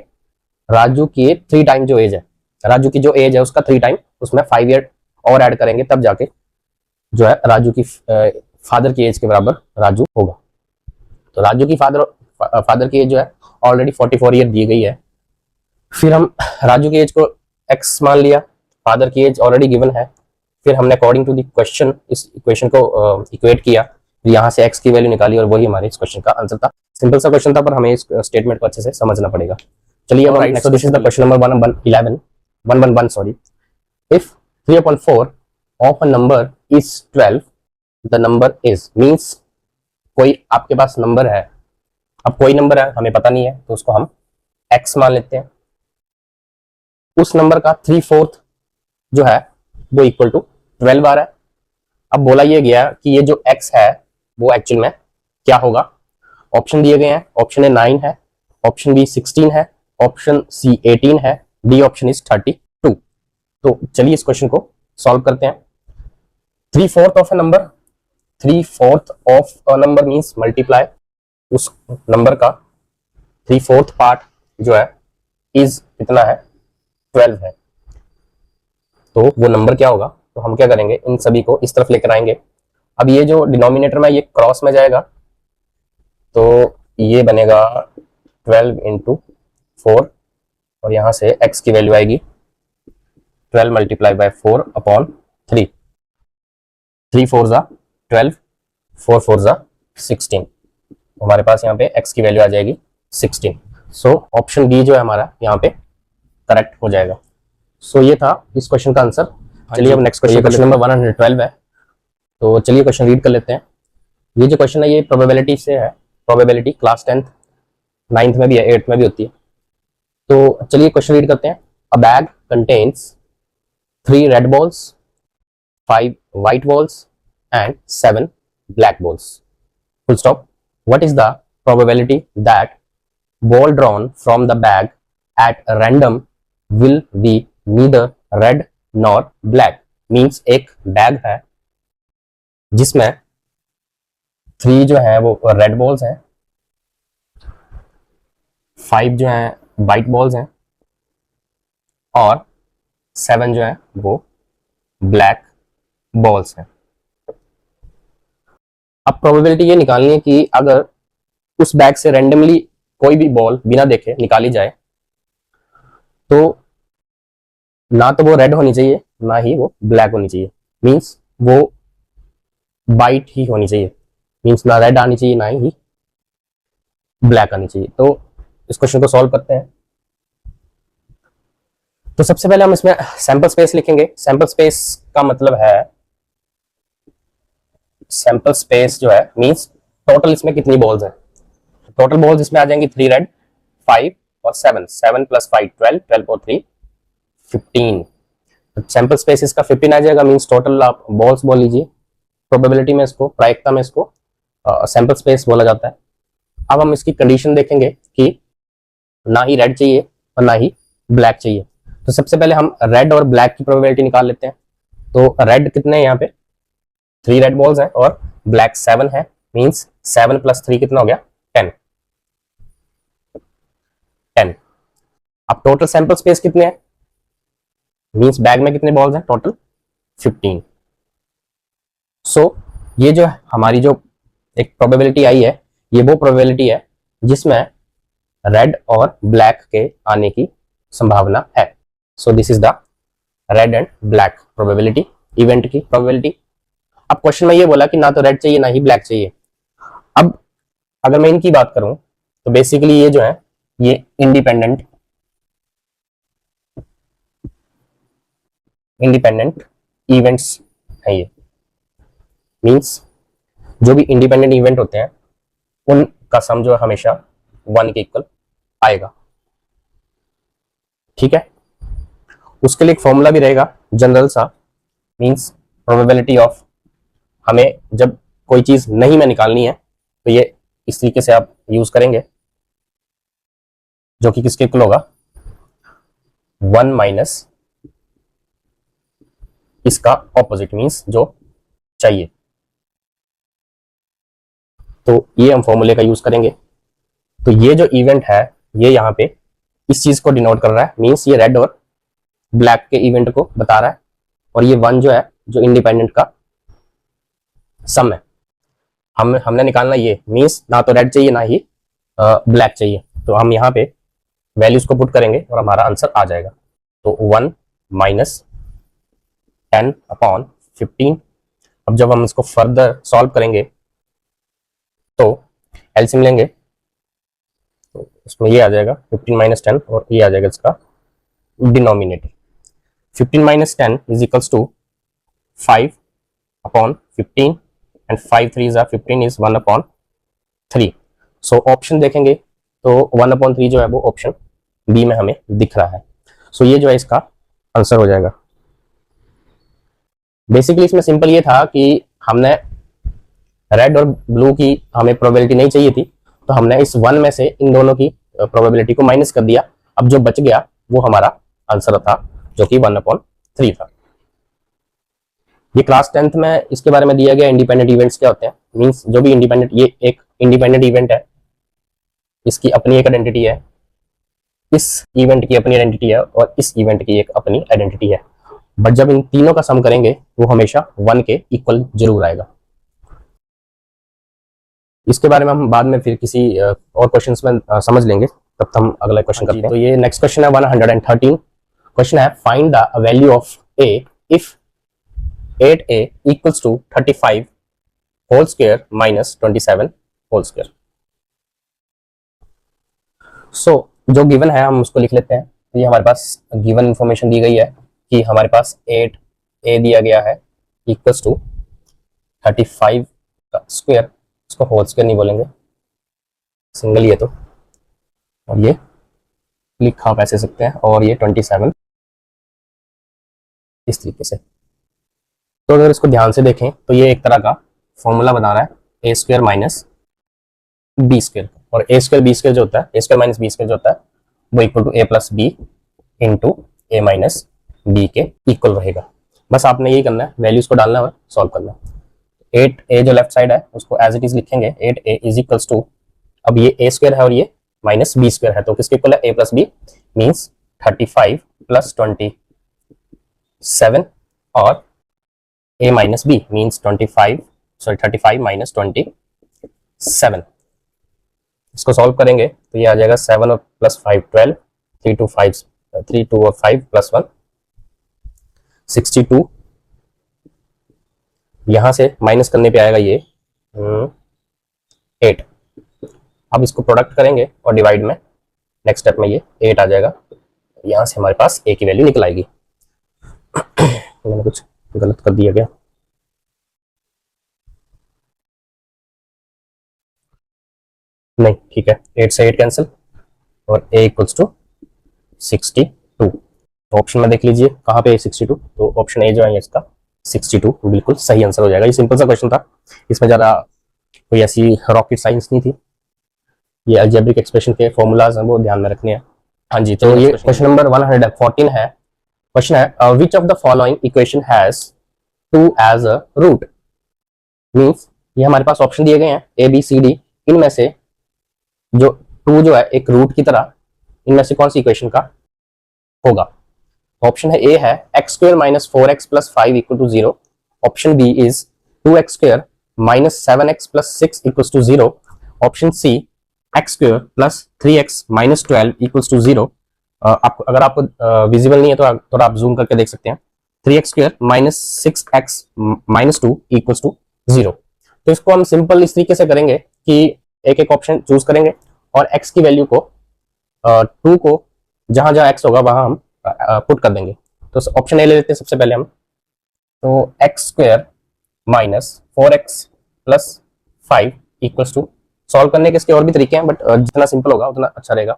राजू की 3 टाइम जो एज है, राजू की जो एज है उसका 3 टाइम, उसमें 5 ईयर और ऐड करेंगे तब जाके जो है राजू की फादर की एज के बराबर राजू होगा। तो राजू की फादर की एज जो है ऑलरेडी 44 ईयर दी गई है। फिर हम राजू की एज को x मान लिया, फादर की एज ऑलरेडी गिवन है। फिर हमने अकॉर्डिंग टू द क्वेश्चन इस इक्वेशन को इक्वेट किया, यहाँ से x की वैल्यू निकाली और वही हमारे इस क्वेश्चन का आंसर था। सिंपल सा क्वेश्चन था पर हमें इस स्टेटमेंट को अच्छे से समझना पड़ेगा। चलिए अब next, this is the question number 111 sorry. If 3/4 of a number is 12, the number is, means कोई आपके पास नंबर है, अब कोई नंबर है हमें पता नहीं है तो उसको हम x मान लेते हैं। उस नंबर का 3/4 जो है वो इक्वल टू 12 आ रहा है। अब बोला ये गया कि ये जो x है वो एक्चुअल में क्या होगा। ऑप्शन दिए गए हैं, ऑप्शन ए 9 है, ऑप्शन बी 16 है, ऑप्शन सी 18 है, डी ऑप्शन इज 32। तो चलिए इस क्वेश्चन को सॉल्व करते हैं। 3/4 of a number, 3/4 of a number means multiply उस नंबर का 3/4 पार्ट जो है इज कितना है, 12 है। तो वो नंबर क्या होगा, तो हम क्या करेंगे, इन सभी को इस तरफ लेकर आएंगे। अब ये जो डिनोमिनेटर में ये क्रॉस में जाएगा तो ये बनेगा 12 इंटू 4, और यहां से x की वैल्यू आएगी 12 मल्टीप्लाई बाय 4 अपॉन 3। 3 4 जा 12, 4 4 जा 16, हमारे पास यहाँ पे x की वैल्यू आ जाएगी 16। सो ऑप्शन डी जो है हमारा यहाँ पे करेक्ट हो जाएगा। सो ये था इस क्वेश्चन का आंसर। चलिए अब नेक्स्ट क्वेश्चन नंबर 112 है। तो चलिए क्वेश्चन रीड कर लेते हैं। ये जो क्वेश्चन है ये प्रोबेबिलिटी से है, प्रोबेबिलिटी क्लास 10th 9th में भी है, 8th में भी होती है। तो चलिए क्वेश्चन रीड करते हैं। अ bag contains 3 red balls, 5 white balls and 7 black balls. Full stop. What is the probability that ball drawn from the bag at random will be neither red nor black? Means एक bag है जिसमें 3 जो है वो red balls हैं, 5 जो है white balls हैं और 7 जो है वो ब्लैक बॉल्स हैं। अब प्रोबेबिलिटी ये निकालनी है कि अगर उस बैग से रैंडमली कोई भी बॉल बिना देखे निकाली जाए तो ना तो वो रेड होनी चाहिए ना ही वो ब्लैक होनी चाहिए, मींस वो वाइट ही होनी चाहिए, मींस ना रेड आनी चाहिए ना ही ब्लैक आनी चाहिए। तो इस क्वेश्चन को सॉल्व करते हैं। तो सबसे पहले हम इसमें सैंपल स्पेस लिखेंगे। सैंपल स्पेस का मतलब है, सैंपल स्पेस जो है मींस टोटल इसमें कितनी बॉल्स हैं। टोटल बॉल्स इसमें आ जाएंगी 3 रेड, 5 और 7, 7 प्लस 5 12, 12 और 3 15। सैंपल स्पेस इसका 15 आ जाएगा, मींस टोटल आप बॉल्स बोल लीजिए। प्रोबेबिलिटी में इसको, प्रायिकता में इसको सैंपल स्पेस बोला जाता है। अब हम इसकी कंडीशन देखेंगे कि ना ही रेड चाहिए और ना ही ब्लैक चाहिए। तो सबसे पहले हम रेड और ब्लैक की प्रोबेबिलिटी निकाल लेते हैं। तो रेड कितने हैं, यहाँ पे 3 रेड बॉल्स हैं और ब्लैक 7 है, मींस 7 प्लस 3 कितना हो गया 10। अब टोटल सैंपल स्पेस कितने हैं, मींस बैग में कितने बॉल्स हैं टोटल 15। सो ये जो हमारी जो एक प्रोबेबिलिटी आई है ये वो प्रोबेबिलिटी है जिसमें रेड और ब्लैक के आने की संभावना है। So this is the red and black probability, event की प्रोबेबिलिटी। अब क्वेश्चन में ये बोला कि ना तो रेड चाहिए ना ही ब्लैक चाहिए। अब अगर मैं इनकी बात करूं तो बेसिकली ये जो है ये इंडिपेंडेंट इवेंट्स है। ये मींस जो भी इंडिपेंडेंट इवेंट होते हैं उनका सम जो है हमेशा 1 के इक्वल आएगा। ठीक है, उसके लिए एक फॉर्मूला भी रहेगा जनरल सा, मींस प्रोबेबिलिटी ऑफ, हमें जब कोई चीज नहीं में निकालनी है तो ये इस तरीके से आप यूज करेंगे, जो कि किसके इक्वल होगा 1 माइनस इसका ऑपोजिट, मींस जो चाहिए। तो ये हम फॉर्मूले का यूज करेंगे। तो ये जो इवेंट है ये यहाँ पे इस चीज को डिनोट कर रहा है, मींस ये रेड और ब्लैक के इवेंट को बता रहा है, और ये 1 जो है जो इंडिपेंडेंट का सम है। हमने निकालना ये, मींस ना तो रेड चाहिए ना ही ब्लैक चाहिए। तो हम यहाँ पे वैल्यूज को पुट करेंगे और हमारा आंसर आ जाएगा। तो 1 माइनस 10 अपॉन 15। अब जब हम इसको फर्दर सॉल्व करेंगे तो एलसीएम लेंगे तो इसमें ये आ जाएगा 15 माइनस 10 और ये आ जाएगा इसका denominator. 15 minus 10 is equals to 5 upon 15 and 5 3 15 is 1 upon 3। So option देखेंगे तो 1 अपॉन 3 जो है वो ऑप्शन बी में हमें दिख रहा है। सो ये जो है इसका आंसर हो जाएगा। बेसिकली इसमें सिंपल ये था कि हमने रेड और ब्लू की हमें प्रोबेबिलिटी नहीं चाहिए थी, तो हमने इस 1 में से इन दोनों की प्रोबेबिलिटी को माइनस कर दिया। अब जो बच गया वो हमारा आंसर था, जो कि 1/3 था। ये क्लास 10th में इसके बारे में दिया गया इंडिपेंडेंट इवेंट्स क्या होते हैं, मींस जो भी इंडिपेंडेंट, ये एक इंडिपेंडेंट इवेंट है, इसकी अपनी एक आइडेंटिटी है, इस इवेंट की अपनी आइडेंटिटी है और इस इवेंट की एक अपनी आइडेंटिटी है। बट जब इन तीनों का सम करेंगे वो हमेशा 1 के इक्वल जरूर आएगा। इसके बारे में हम बाद में फिर किसी और क्वेश्चंस में समझ लेंगे, तब तक हम अगला क्वेश्चन करते हैं। तो ये नेक्स्ट क्वेश्चन है 113। क्वेश्चन है find the value of a if 8a equals to 35 whole square minus 27 whole square. So जो गिवन है हम उसको लिख लेते हैं। तो ये हमारे पास गिवन इंफॉर्मेशन दी गई है कि हमारे पास 8a दिया गया है इक्वल्स टू 35 का स्क्वायर, इसको होल स्क्वायर नहीं बोलेंगे, सिंगल ये तो, और ये लिखा आप ऐसे सकते हैं, और ये 27 इस तरीके से। तो अगर इसको ध्यान से देखें तो ये एक तरह का फॉर्मूला बना रहा है A square minus B square, और ए स्क्वायर बी स्क्वायर जो होता है, A square minus B square जो होता है वो equal to A plus B into A minus B के इक्वल रहेगा। बस आपने यही करना है, वैल्यूज को डालना है और सॉल्व करना है। 8a जो लेफ्ट साइड है उसको एज इट इज लिखेंगे 8a इज इक्वल्स टू, अब ये a स्क्वायर है और ये माइनस बी स्क्वायर है, तो किसके इक्वल है a plus B, means 35 plus 27 और a minus B means 35 minus 27। इसको सॉल्व करेंगे तो ये आ जाएगा 7 और प्लस 5 12, 3 2 और 5 प्लस 1 62। यहां से माइनस करने पे आएगा ये 8। अब इसको प्रोडक्ट करेंगे और डिवाइड में नेक्स्ट स्टेप में ये 8 आ जाएगा। यहां से हमारे पास a की वैल्यू निकल आएगी। मैंने कुछ गलत कर दिया गया, नहीं ठीक है, 8 से 8 कैंसिल और a इक्वल्स टू 62। तो ऑप्शन में देख लीजिए कहाँ पे 62, तो ऑप्शन ए जो है इसका 62 बिल्कुल सही आंसर हो जाएगा। ये सिंपल सा क्वेश्चन था, इसमें ज़्यादा कोई ऐसी रॉकेट साइंस नहीं थी। ये अलजेब्रिक एक्सप्रेशन के फॉर्मूलाज हैं वो ध्यान में रखने हैं। हाँ जी, तो ये क्वेश्चन नंबर 114 है। क्वेश्चन है which of the following equation has 2 as a root, means ये हमारे पास ऑप्शन दिए गए हैं ए बी सी डी, इनमें से जो 2 जो है एक रूट की तरह, इनमें से कौन सी इक्वेशन का होगा। ऑप्शन है ए है X square minus 4x plus 5 equal to 0। Option B is 2x square minus 7x plus 6 equal to 0। Option C X square plus 3x minus 12 equal to 0। आपको अगर आपको विजिबल नहीं है तो थोड़ा आप जूम करके देख सकते हैं। 3x² minus 6x minus 2 equals to 0। तो इसको हम सिंपल इस तरीके से करेंगे कि एक एक ऑप्शन चूज करेंगे और x की वैल्यू को 2 को जहां जहां x होगा वहां हम पुट कर देंगे। तो ऑप्शन ए ले लेते हैं सबसे पहले हम। तो x² minus 4x plus 5 equals to, solve करने के इसके और भी तरीके हैं बट जितना सिंपल होगा उतना अच्छा रहेगा।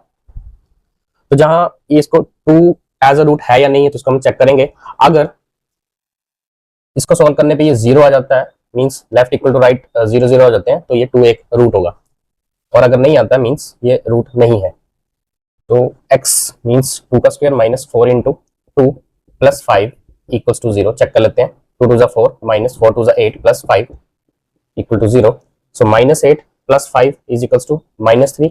तो जहां ये इसको 2 एज अ रूट है या नहीं है तो इसको हम चेक करेंगे। अगर इसको सॉल्व करने पे ये 0 आ जाता है means left equal to right 0 0 हो जाते हैं तो ये 2 एक रूट होगा, और अगर नहीं आता मींस ये रूट नहीं है। तो x मींस 2 का square minus 4 into 2 plus 5 equals to 0। Check कर लेते हैं। 2 2 4 minus 4 2 8 plus 5 equal to 0। So minus 8 plus 5 is equals to minus 3।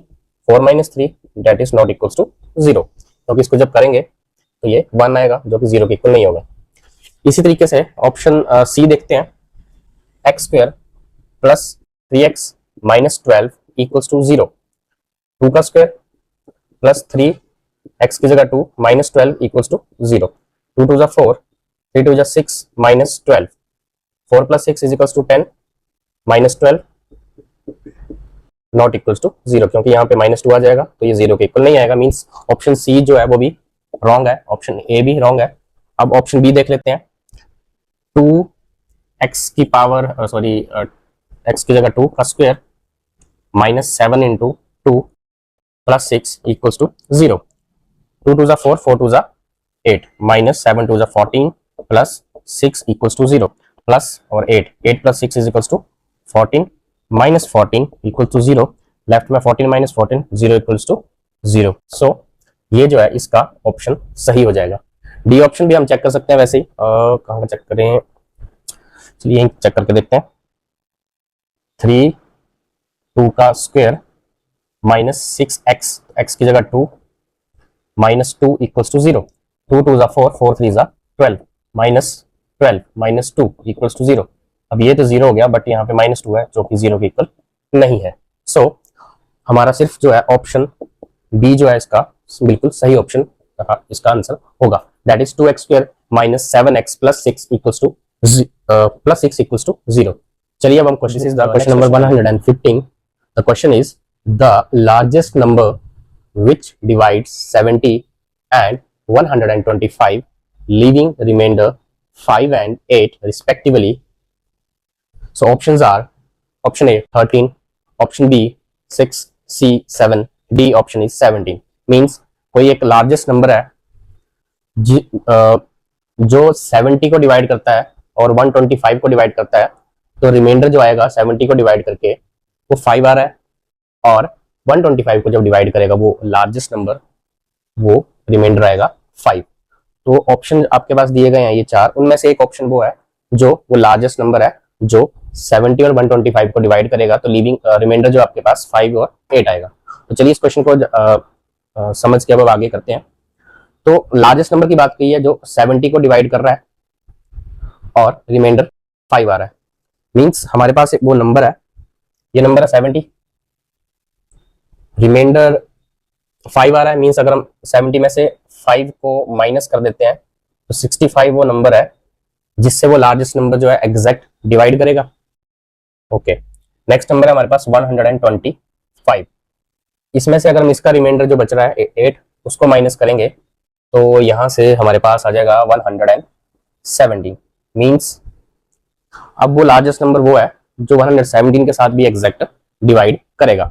4 minus 3 that is not equals to 0, क्योंकि इसको जब करेंगे तो ये 1 आएगा जो कि 0 के इक्वल नहीं होगा। इसी तरीके से ऑप्शन सी देखते हैं। x² plus 3x minus 12 equals to 0। 2 का स्क्वायर प्लस 3 x की जगह 2 minus 12 equals to 0। 2 2 4 3 2 6 minus 12। 4 plus 6 is equals to 10 minus 12 not equals to 0, क्योंकि यहाँ पे माइनस 2 आ जाएगा तो ये 0 के इक्वल नहीं आएगा। मींस ऑप्शन सी जो है वो भी रॉन्ग है, ऑप्शन ए भी रॉन्ग है। अब ऑप्शन बी देख लेते हैं। 2x की पावर x की जगह 2 का square minus 7 into 2 plus 6 equals to 0। 2 2 4 4 2 8 minus 7 2 14 plus 6 equals to 0 plus और 8 8 plus 6 is equals to 14 minus 14 equal to 0। Left में 14 माइनस 14 0 इक्वल्स टू 0। सो ये जो है इसका ऑप्शन सही हो जाएगा। डी ऑप्शन भी हम चेक कर सकते हैं वैसे ही। कहाँ का चेक करें, चलिए यहीं चेक करके देखते हैं। 3 2 का स्क्वायर माइनस 6x x की जगह 2 minus 2 equals to 0। 2 2 4 4 3 12 minus 12 minus 2 equals to 0। अब ये तो 0 हो गया बट यहाँ पे माइनस 2 है जो कि 0 के इक्वल नहीं है। सो हमारा सिर्फ जो है ऑप्शन बी जो है इसका बिल्कुल सही ऑप्शन इसका आंसर होगा। That is 2x² minus 7x plus 6 equals to plus 6 equals to 0। चलिए अब हम question is the question number 115। The question is the largest number which divides 70 and 125 leaving remainder 5 and 8 respectively. So options are option A 13, option B 6, C 7, D option is 17. Means कोई एक largest number है जो 70 को divide करता है और 125 को divide करता है, तो रिमाइंडर जो आएगा 70 को डिवाइड करके वो 5 आ रहा है, और 125 को जब डिवाइड करेगा वो लार्जेस्ट नंबर वो रिमाइंडर आएगा 5। तो ऑप्शन आपके पास दिए गए हैं ये 4, उनमें से एक ऑप्शन वो है जो वो लार्जेस्ट नंबर है जो 70 और 125 को डिवाइड करेगा, तो लीविंग रिमाइंडर जो आपके पास 5 और 8 आएगा। तो चलिए इस क्वेश्चन को समझ के अब आगे करते हैं। तो लार्जेस्ट नंबर की बात की है जो 70 को डिवाइड कर रहा है और रिमाइंडर 5 आ रहा है। मींस हमारे पास वो नंबर है, ये नंबर है 70, रिमाइंडर 5 आ रहा है। मींस अगर हम 70 में से 5 को माइनस कर देते हैं तो 65 वो नंबर है जिससे वो लार्जेस्ट नंबर जो है एग्जैक्ट डिवाइड करेगा। ओके, नेक्स्ट नंबर है हमारे पास 125। इसमें से अगर हम इसका रिमाइंडर जो बच रहा है 8 उसको माइनस करेंगे तो यहां से हमारे पास आ जाएगा 117। मींस अब वो लार्जेस्ट नंबर वो है जो 117 के साथ भी एग्जैक्ट डिवाइड करेगा।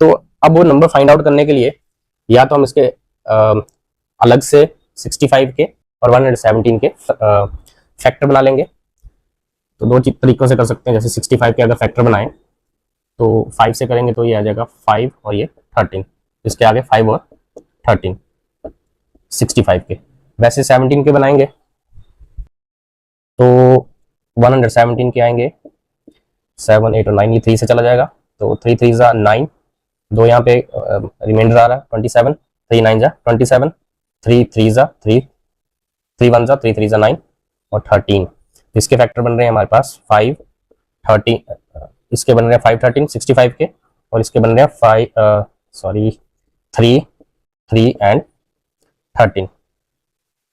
तो अब वो नंबर फाइंड आउट करने के लिए या तो हम इसके अलग से 65 के और 117 के फैक्टर बना लेंगे। तो दो तरीकों से कर सकते हैं। जैसे 65 के अगर फैक्टर बनाएं तो 5 से करेंगे तो ये आ जाएगा 5 और ये 13, इसके आगे 5 और 13 65 के। वैसे 17 के बनाएंगे तो 117 के आएंगे 7 8 और 9, ये 3 से चला जाएगा तो 3 3 जा 9, 2 यहाँ पे रिमाइंडर आ रहा है 27, 3 9 जा 27, 3 3 जा 3, 3 1 जा 3 3 जा 9 और 13। इसके फैक्टर बन रहे हैं हमारे पास 5 13, इसके बन रहे हैं 5 13 65 के, और इसके बन रहे हैं 3 3 एंड 13।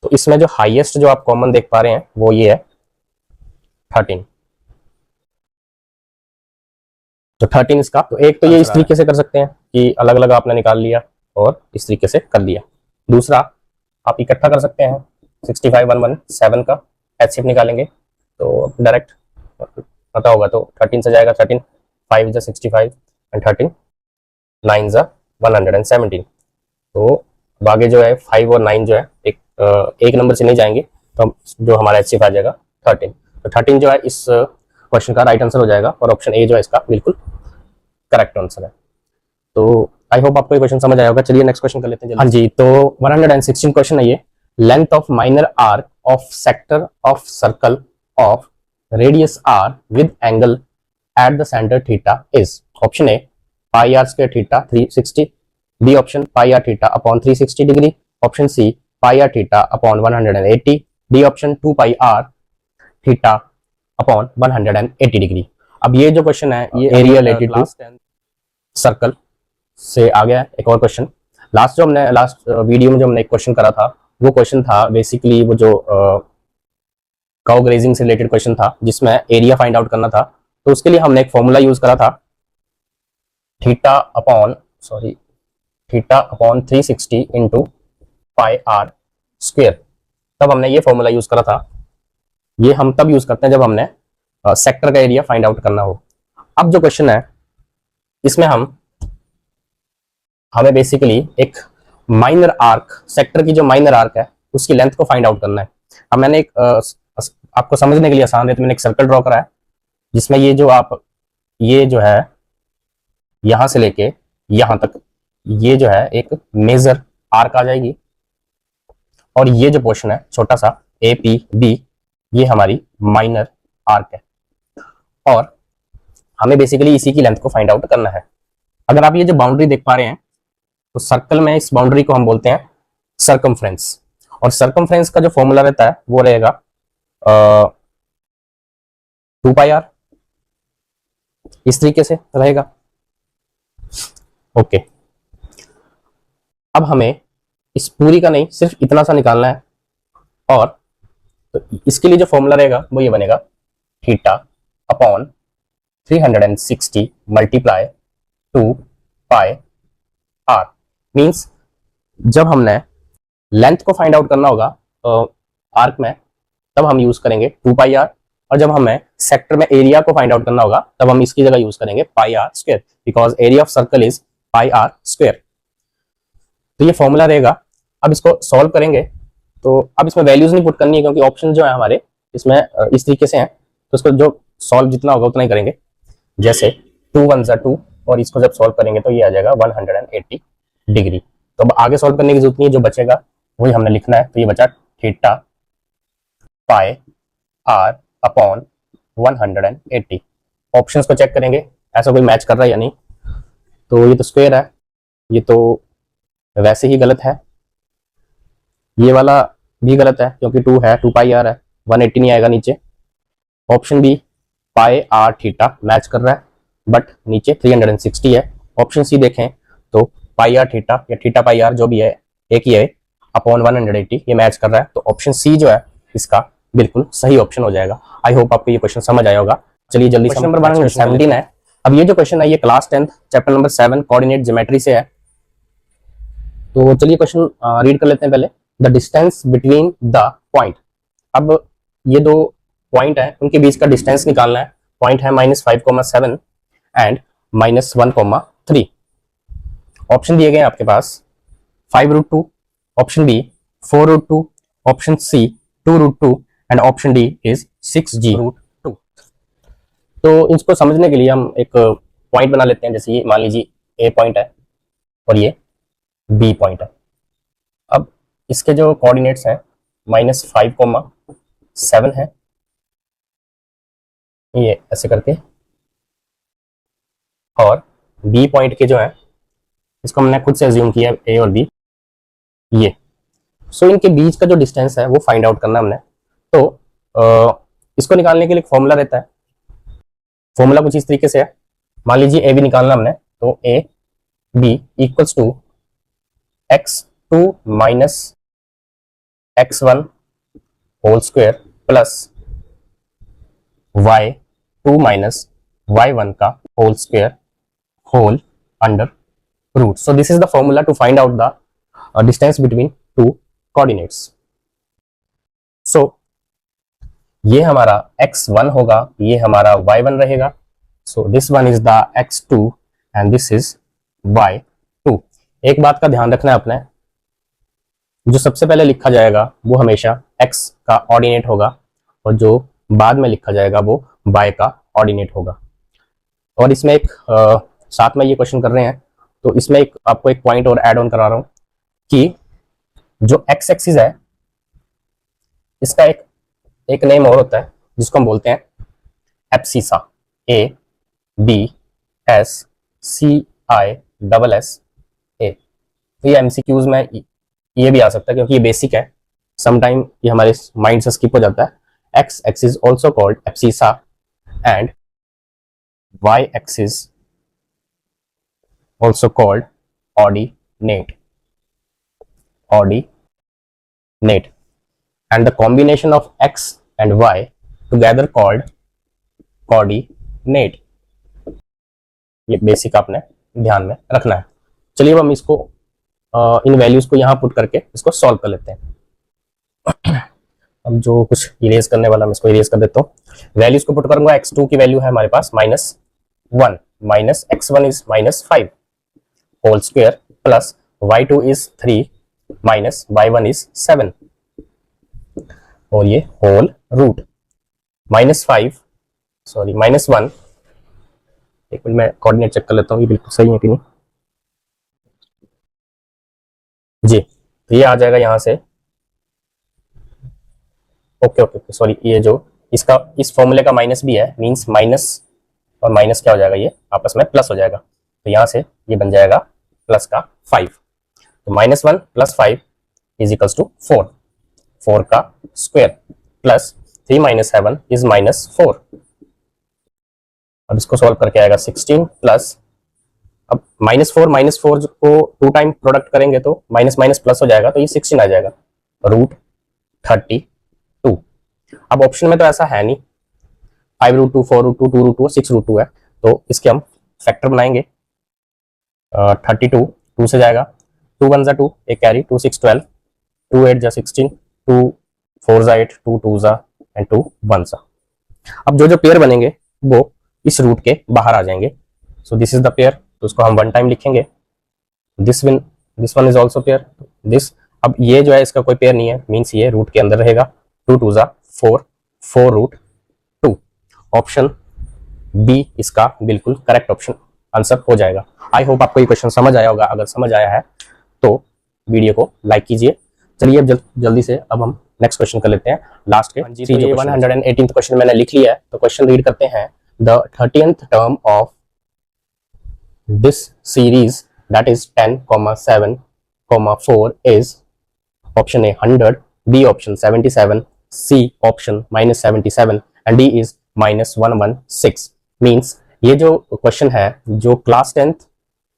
तो इसमें जो हाईएस्ट जो आप कॉमन देख पा रहे हैं वो ये है 13। तो 13 इसका, तो एक तो ये इस तरीके से कर सकते हैं कि अलग अलग आपने निकाल लिया और इस तरीके से कर दिया। दूसरा आप इकट्ठा कर सकते हैं 65 117 का एचसीएफ निकालेंगे तो डायरेक्ट पता होगा, तो 13 से जाएगा 13, 5 is 65 एंड 13 9 is 117। तो अब आगे जो है 5 और 9 जो है एक नंबर से नहीं जाएंगे, तो जो हमारा एचसीएफ आ जाएगा 13। तो 13 जो है इस क्वेश्चन का राइट आंसर हो जाएगा और ऑप्शन ए जो है इसका बिल्कुल करेक्ट आंसर है। तो आई होप आपको ये क्वेश्चन समझ आया होगा। चलिए नेक्स्ट क्वेश्चन कर लेते हैं। हाँ जी, तो 116 क्वेश्चन है ये। Length of minor arc of sector of circle of radius R with angle at the centre theta is. Option A pi are square theta 360, B option pi R theta upon 360 degree, option C pi R theta upon 180, D option 2 pi R theta upon 180 degree. अब ये जो question है ये area related to circle से आ गया। एक और question last video में जो हमने एक क्वेश्चन करा था, वो क्वेश्चन था बेसिकली वो जो कर्व ग्रेजिंग से रिलेटेड क्वेश्चन था जिसमें एरिया फाइंड आउट करना था। तो उसके लिए हमने एक फॉर्मूला यूज करा था theta upon 360 into pi R square. तब हमने ये फॉर्मूला यूज करा था। ये हम तब यूज करते हैं जब हमने सेक्टर का एरिया फाइंड आउट करना हो। अब जो क्वेश्चन है इसमें हमें बेसिकली एक माइनर आर्क, सेक्टर की जो माइनर आर्क है उसकी लेंथ को फाइंड आउट करना है। अब मैंने एक आपको समझने के लिए आसान है तो मैंने एक सर्कल ड्रॉ करा है जिसमें ये जो है यहां से लेके यहां तक ये जो है एक मेजर आर्क आ जाएगी और ये जो पोर्शन है छोटा सा ए पी बी ये हमारी माइनर आर्क है और हमें बेसिकली इसी की लेंथ को फाइंड आउट करना है। अगर आप ये जो बाउंड्री देख पा रहे हैं तो सर्कल में इस बाउंड्री को हम बोलते हैं सर्कमफ्रेंस, और सर्कमफ्रेंस का जो फॉर्मूला रहता है वो रहेगा 2 पाई आर, इस तरीके से रहेगा। ओके, अब हमें इस पूरी का नहीं सिर्फ इतना सा निकालना है और तो इसके लिए जो फॉर्मूला रहेगा वो ये बनेगा theta upon 360 multiply 2 pi R. Means जब हमने लेंथ को फाइंड आउट करना होगा आर्क में तब हम यूज करेंगे 2 पाई आर, और जब हमें सेक्टर में एरिया को फाइंड आउट करना होगा तब हम इसकी जगह यूज करेंगे pi are square, because area of circle is pi are square. तो ये फॉर्मूला रहेगा। अब इसको सॉल्व करेंगे तो अब इसमें वैल्यूज नहीं पुट करनी है क्योंकि ऑप्शन जो है हमारे इसमें इस तरीके से हैं, तो इसको जो सॉल्व जितना होगा उतना ही करेंगे। जैसे 2 1 2 और इसको जब सॉल्व करेंगे तो ये आ जाएगा 180 डिग्री। तो अब आगे सॉल्व करने की जरूरत नहीं है, जो बचेगा वही हमने लिखना है। तो ये बचा theta pi R upon 180। Options को चेक करेंगे ऐसा कोई मैच कर रहा है या नहीं। तो ये तो स्क्वायर है, ये तो वैसे ही गलत है, ये वाला भी गलत है क्योंकि 2 है, 2 पाई आर है, 180 नहीं आएगा नीचे। Option B pi R theta match कर रहा है बट नीचे 360 है। ऑप्शन सी देखें तो पाई आर थीटा या थीटा पाई आर जो भी है एक ही है अपॉन 180, ये मैच कर रहा है। तो ऑप्शन सी जो है इसका बिल्कुल सही ऑप्शन हो जाएगा। आई होप आपको ये क्वेश्चन समझ आया होगा। चलिए जल्दी से नंबर 117 है। अब ये जो क्वेश्चन है ये class 10 chapter number 7 coordinate geometry से है। तो चलिए क्वेश्चन रीड कर लेते हैं पहले। The distance between the point. अब ये दो पॉइंट है उनके बीच का डिस्टेंस निकालना है। पॉइंट है -5,7 एंड -1,3। ऑप्शन दिए गए हैं आपके पास 5√2, option B 4√2, option C 2√2 and option D is 6g√2। तो इसको समझने के लिए हम एक पॉइंट बना लेते हैं। जैसे ये मान लीजिए ए पॉइंट है और ये बी पॉइंट है। अब इसके जो कोऑर्डिनेट्स हैं -5,7 है, ये ऐसे करके, और बी पॉइंट के जो है इसको हमने खुद से अज्यूम किया ए और बी ये। सो इनके बीच का जो डिस्टेंस है वो फाइंड आउट करना हमने। तो इसको निकालने के लिए फॉर्मूला रहता है। फॉर्मूला कुछ इस तरीके से है। मान लीजिए ए बी निकालना हमने, तो A B equals to x2 - x1 whole square plus y2 minus y1 का whole square whole under root. So this is the formula to find out the distance between two coordinates. So ये हमारा x1 होगा, ये हमारा y1 रहेगा. So this one is the x2 and this is y2. एक बात का ध्यान रखना है अपने, जो सबसे पहले लिखा जाएगा वो हमेशा x का ऑर्डिनेट होगा और जो बाद में लिखा जाएगा वो y का ऑर्डिनेट होगा. और इसमें एक साथ में ये क्वेश्चन कर रहे हैं तो इसमें आपको एक पॉइंट और ऐड ऑन करा रहा हूं कि जो x एक्सिस है इसका एक नेम और होता है जिसको हम बोलते हैं एब्सिसा. ABSCISSA. तो ये MCQs में ये भी आ सकता है क्योंकि ये बेसिक है, समटाइम ये हमारे माइंड से स्किप हो जाता है. X axis also called abscissa and Y axis also called ordinate and the combination of x and y together called coordinate. ये बेसिक आपने ध्यान में रखना है. चलिए अब हम इसको इन वैल्यूज को यहाँ पुट करके इसको सॉल्व कर लेते हैं. अब जो कुछ इरेज करने वाला मैं इसको इरेज कर देता हूँ. वैल्यूज को पुट करूंगा. x2 की वैल्यू है हमारे पास -1 minus x1 is -5 whole square plus y2 is 3 minus y1 is 7 और ये होल रूट -1. एक मिनट मैं कोऑर्डिनेट चेक कर लेता हूँ ये बिल्कुल सही है कि नहीं. जी तो ये आ जाएगा यहाँ से. ओके सॉरी, ये जो इसका इस फॉर्मूले का माइनस भी है, मींस माइनस और माइनस क्या हो जाएगा, ये आपस में प्लस हो जाएगा. तो यहाँ से ये बन जाएगा प्लस का 5. तो -1 + 5 इज इक्वल्स टू 4 का स्क्वायर प्लस 3 - 7 इज -4. अब इसको सॉल्व करके आएगा 16 प्लस, अब -4 को 2 टाइम प्रोडक्ट करेंगे तो माइनस माइनस प्लस हो जाएगा तो ये 16 आ जाएगा √32. अब ऑप्शन में तो ऐसा है नहीं, 5√2, 4√2, 2√2, 6√2 है तो इसके हम फैक्टर बनाएंगे. 32 2 से जाएगा, 2 1 2 एक कैरी, 2 6 12, 2 8 16, 2 4 8, 2 2 एंड 2 1. अब जो पेयर बनेंगे वो इस रूट के बाहर आ जाएंगे. So this is the pair, तो उसको हम 1 टाइम लिखेंगे. This one is also pair. This, अब ये जो है इसका कोई पेयर नहीं है, मीन्स ये रूट के अंदर रहेगा. 2 2 4, 4√2. ऑप्शन बी इसका बिल्कुल करेक्ट ऑप्शन आंसर हो जाएगा. आई होप आपको ये क्वेश्चन समझ आया होगा. अगर समझ आया है तो वीडियो को लाइक कीजिए. चलिए अब जल्दी से अब हम नेक्स्ट क्वेश्चन कर लेते हैं लास्ट के. तो ये 118th क्वेश्चन मैंने लिख लिया है तो क्वेश्चन रीड करते हैं. The 30th term of this series that is 10, 7, 4 is option A 100, B option 77, C option -77 and D is -116. Means ये जो क्वेश्चन है जो क्लास 10th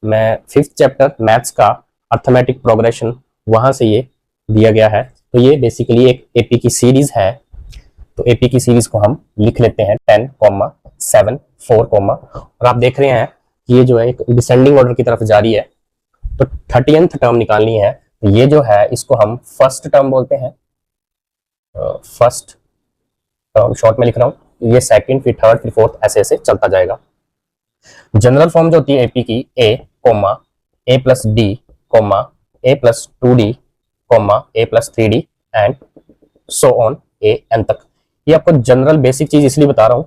में 5th चैप्टर मैथ्स का अर्थमेटिक प्रोग्रेशन वहां से ये दिया गया है. तो ये बेसिकली एक एपी की सीरीज है. तो एपी की सीरीज को हम लिख लेते हैं 10, 7, 4, और आप देख रहे हैं कि ये जो है एक डिसेंडिंग ऑर्डर की तरफ जारी है. तो 30th टर्म निकालनी है. तो ये जो है इसको हम फर्स्ट टर्म बोलते हैं. फर्स्ट टर्म शॉर्ट में लिख रहा हूँ, ये सेकंड, फिर थर्ड, फिर फोर्थ, ऐसे ऐसे चलता जाएगा. जनरल फॉर्म जो होती है एपी की A, A + D, A + 2D, A + 3D and so on AN तक. ये आपको जनरल बेसिक चीज इसलिए बता रहा हूँ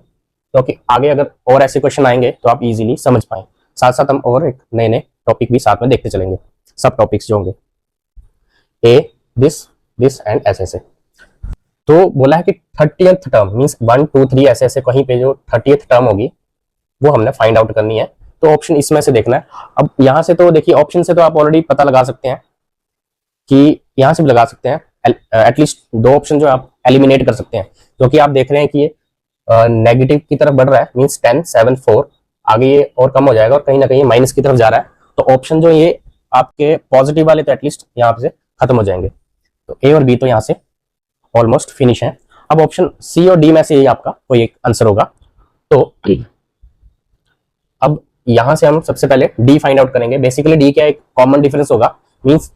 क्योंकि आगे अगर और ऐसे क्वेश्चन आएंगे तो आप इजीली समझ पाए. साथ साथ हम और एक नए टॉपिक भी साथ में देखते चलेंगे, सब टॉपिक्स जो होंगे A, दिस एंड ऐसे. तो बोला है कि 30th टर्म मींस 1 2 3 ऐसे ऐसे कहीं पे जो 30th टर्म होगी वो हमने फाइंड आउट करनी है. तो ऑप्शन इसमें से देखना है. अब यहाँ से तो देखिए ऑप्शन से तो आप ऑलरेडी पता लगा सकते हैं कि यहाँ से भी लगा सकते हैं. एटलीस्ट 2 ऑप्शन जो आप एलिमिनेट कर सकते हैं क्योंकि आप देख रहे हैं कि ये नेगेटिव की तरफ बढ़ रहा है. मींस 10, 7, 4 आगे ये और कम हो जाएगा और कहीं ना कहीं माइनस की तरफ जा रहा है. तो ऑप्शन जो ये आपके पॉजिटिव वाले तो एटलीस्ट यहाँ से खत्म हो जाएंगे. तो ए और बी तो यहाँ से ऑलमोस्ट फिनिश है। अब ऑप्शन सी और डी में से ही आपका कोई एक आंसर होगा। तो अब यहां से हम सबसे पहले डी फाइंड आउट करेंगे। बेसिकली डी क्या एक कॉमन डिफरेंस होगा, मींस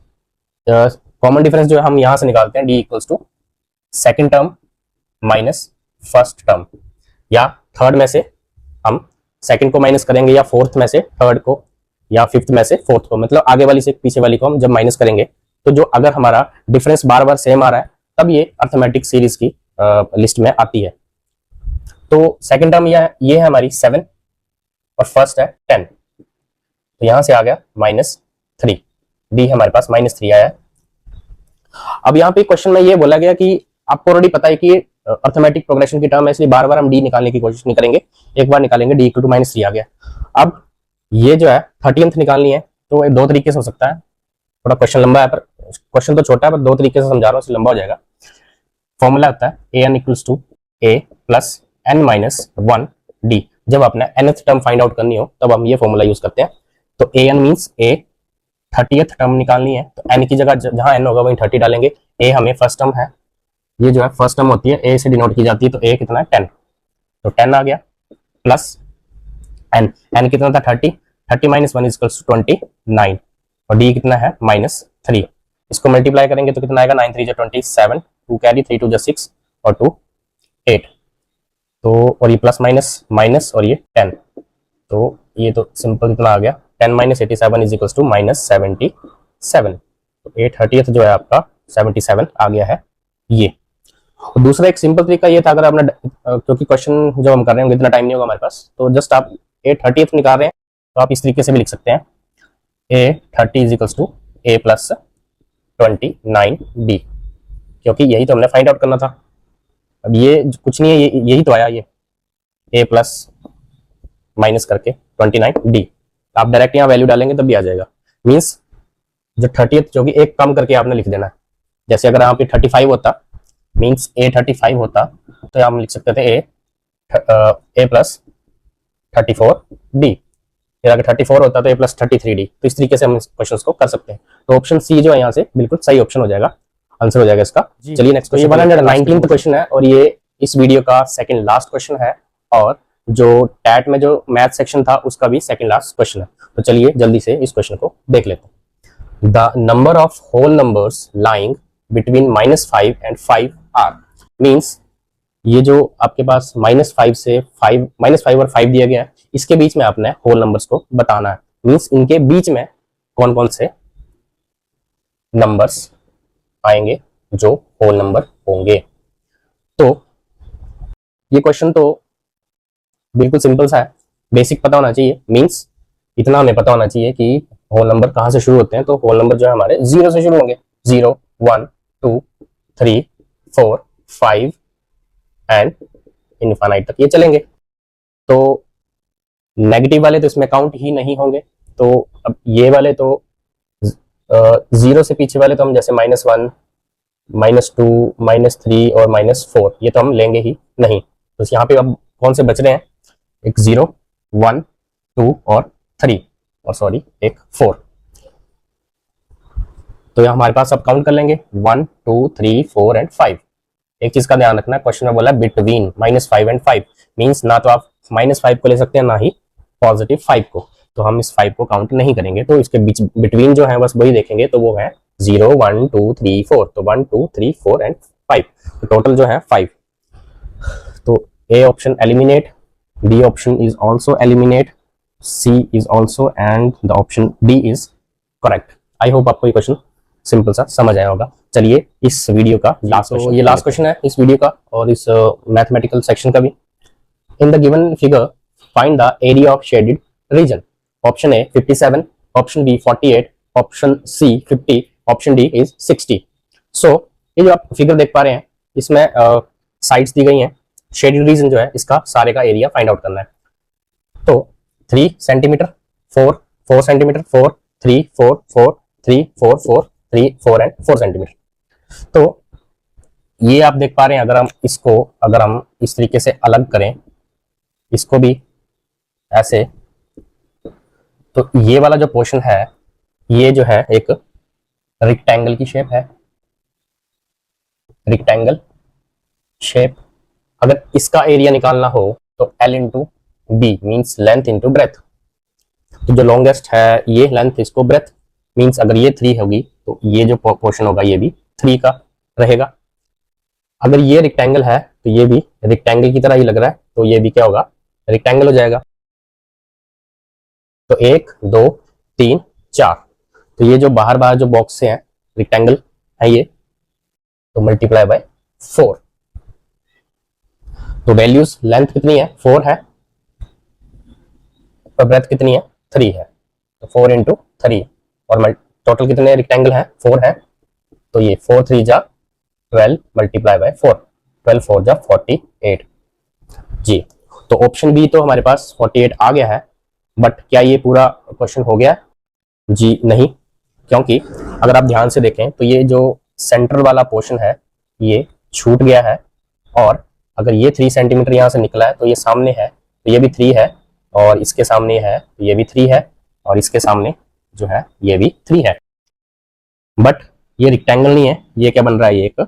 कॉमन डिफरेंस जो है हम यहां से निकालते हैं D equals to second term minus first term, या थर्ड में से हम सेकंड को माइनस करेंगे, या फोर्थ में से थर्ड को, या फिफ्थ में से फोर्थ को, मतलब आगे वाली से पीछे वाली को हम जब माइनस करेंगे तो जो अगर हमारा डिफरेंस बार बार सेम आ रहा है तब ये अर्थमेटिक सीरीज की लिस्ट में आती है। तो सेकंड टर्म ये है हमारी 7 और फर्स्ट है 10, तो यहां से आ गया -3, डी हमारे पास -3 आया है। अब यहाँ पे क्वेश्चन में ये बोला गया कि आपको ऑलरेडी पता है कि अर्थमेटिक प्रोग्रेशन की टर्म है, इसलिए बार बार हम डी निकालने की कोशिश नहीं करेंगे, एक बार निकालेंगे, डी इक्वल टू -3 आ गया। अब ये जो है 30th निकालनी है, तो दो तरीके से हो सकता है, थोड़ा क्वेश्चन लंबा है, पर क्वेश्चन तो छोटा है, पर दो तरीके से समझा रहा हूँ, इसलिए लंबा हो जाएगा। फॉर्मूला होता है an equals to a plus n minus 1 d। जब आपने nth टर्म फाइंड आउट करनी हो तब हम ये फॉर्मूला यूज करते हैं। तो an means a 30th term निकालनी है, तो n की जगह जहां n होगा वहीं 30 डालेंगे। a हमें फर्स्ट टर्म है, ये जो है फर्स्ट टर्म होती है, a से डिनोट की जाती है, तो a कितना है 10, तो 10 आ गया, प्लस n कितना था 30 माइनस 1 इक्वल्स टू 29, और d कितना है -3। इसको मल्टीप्लाई करेंगे तो कितना आएगा, 9 3 27, 2 कैरी, 3 2 6 और 2 8, तो और ये प्लस माइनस माइनस और ये 10, तो ये तो सिंपल कितना आ गया, 10 माइनस 87 इज इक्वल्स टू -77, तो 8/30 जो है आपका 77 आ गया है ये। और दूसरा एक सिंपल तरीका ये था, अगर आपने क्योंकि क्वेश्चन जब हम कर रहे होंगे इतना टाइम नहीं होगा हमारे पास, तो जस्ट आप 8/30 निकाल रहे हैं तो आप इस तरीके से भी लिख सकते हैं, A30 is equals to A plus 29D, क्योंकि यही तो हमने फाइंड आउट करना था। अब ये कुछ नहीं है, यही तो आया, ये A प्लस माइनस करके 29D, आप डायरेक्ट यहाँ वैल्यू डालेंगे तब भी आ जाएगा। मीन्स जो 30th जो कि एक कम करके आपने लिख देना है, जैसे अगर यहाँ पे 35 होता, मीन्स A35 होता, तो हम लिख सकते थे A प्लस 34D, फिर अगर 34 होता तो A प्लस 33D। तो इस तरीके से हम इस क्वेश्चन को कर सकते हैं। तो ऑप्शन सी जो है यहाँ से बिल्कुल सही ऑप्शन हो जाएगा, आंसर हो जाएगा इसका। चलिए नेक्स्ट क्वेश्चन, 119th क्वेश्चन है और ये इस वीडियो का सेकंड लास्ट क्वेश्चन है, और जो टैट में जो मैथ सेक्शन था उसका भी सेकंड लास्ट क्वेश्चन है। तो चलिए जल्दी से इस क्वेश्चन को देख लेते हैं। The number of whole numbers lying between -5 and 5 are, means ये जो आपके पास -5 से -5 और 5 दिया गया है, इसके बीच में आपने होल नंबर्स को बताना है। मीन्स इनके बीच में कौन कौन से नंबर्स आएंगे जो होल नंबर होंगे। तो ये क्वेश्चन तो बिल्कुल सिंपल सा है, बेसिक पता होना चाहिए। मीन्स इतना हमें पता होना चाहिए कि होल नंबर कहाँ से शुरू होते हैं। तो होल नंबर जो है हमारे 0 से शुरू होंगे, 0 1 2 3 4 5 एंड इनफाइनाइट तक ये चलेंगे। तो नेगेटिव वाले तो इसमें काउंट ही नहीं होंगे। तो अब ये वाले तो 0 से पीछे वाले तो हम जैसे -1 -2 -3 और -4 ये तो हम लेंगे ही नहीं। तो यहाँ पे अब कौन से बच रहे हैं, एक 0 1 2 और 3 और सॉरी एक 4। तो यहाँ हमारे पास अब काउंट कर लेंगे 1 2 3 4 एंड 5। एक चीज का ध्यान रखना है, क्वेश्चन में बोला बिटवीन -5 एंड 5, मीन्स ना तो आप -5 को ले सकते हैं ना ही +5 को, तो हम इस 5 को काउंट नहीं करेंगे। तो इसके बीच बिटवीन जो है बस वही देखेंगे, तो वो है 0 1 2 3 4, तो 1 2 3 4 एंड 5, तो टोटल जो है 5। तो A option eliminate, B option is also eliminate, C is also, and the option D is correct. I hope आपको ये क्वेश्चन सिंपल सा समझ आया होगा। चलिए इस वीडियो का लास्ट क्वेश्चन, ये लास्ट क्वेश्चन है इस वीडियो का और इस मैथमेटिकल सेक्शन का भी। In the given figure find the area of shaded region. Option A 57, option B 48, option C 50, option D is 60। So ये जो आप फिगर देख पा रहे हैं इसमें साइड्स दी गई हैं, शेडेड रीजन जो है इसका सारे का एरिया फाइंड आउट करना है। तो 3 सेंटीमीटर, 4 सेंटीमीटर, 4 3 4 4 3 4 4 3 4 एंड 4 सेंटीमीटर। तो ये आप देख पा रहे हैं, अगर हम इस तरीके से अलग करें इसको भी ऐसे, तो ये वाला जो पोर्शन है ये जो है एक रेक्टेंगल की शेप है, रेक्टेंगल शेप, अगर इसका एरिया निकालना हो तो L into B means length into breadth. तो जो लॉन्गेस्ट है ये लेंथ, इसको ब्रेथ मीन्स अगर ये 3 होगी तो ये जो पोर्शन होगा ये भी 3 का रहेगा। अगर ये रेक्टेंगल है तो ये भी रेक्टेंगल की तरह ही लग रहा है, तो ये भी क्या होगा, रेक्टेंगल हो जाएगा। तो 1 2 3 4, तो ये जो बाहर बाहर जो बॉक्स से हैं रेक्टेंगल है ये, तो मल्टीप्लाई बाय 4। तो वैल्यूज लेंथ कितनी है 4 है और ब्रेथ कितनी है 3 है, तो 4 इंटू 3 और टोटल कितने रेक्टेंगल है 4 है, तो ये 4 3 जा 12 मल्टीप्लाई बाय 4, 12 4 जा 48 जी। तो ऑप्शन बी तो हमारे पास 48 आ गया है, बट क्या ये पूरा क्वेश्चन हो गया जी? नहीं, क्योंकि अगर आप ध्यान से देखें तो ये जो सेंटर वाला पोर्शन है ये छूट गया है, और अगर ये 3 सेंटीमीटर यहाँ से निकला है तो ये सामने है, तो ये भी 3 है, और इसके सामने है तो ये भी 3 है, और इसके सामने जो है ये भी 3 है। बट ये रेक्टेंगल नहीं है, ये क्या बन रहा है, ये एक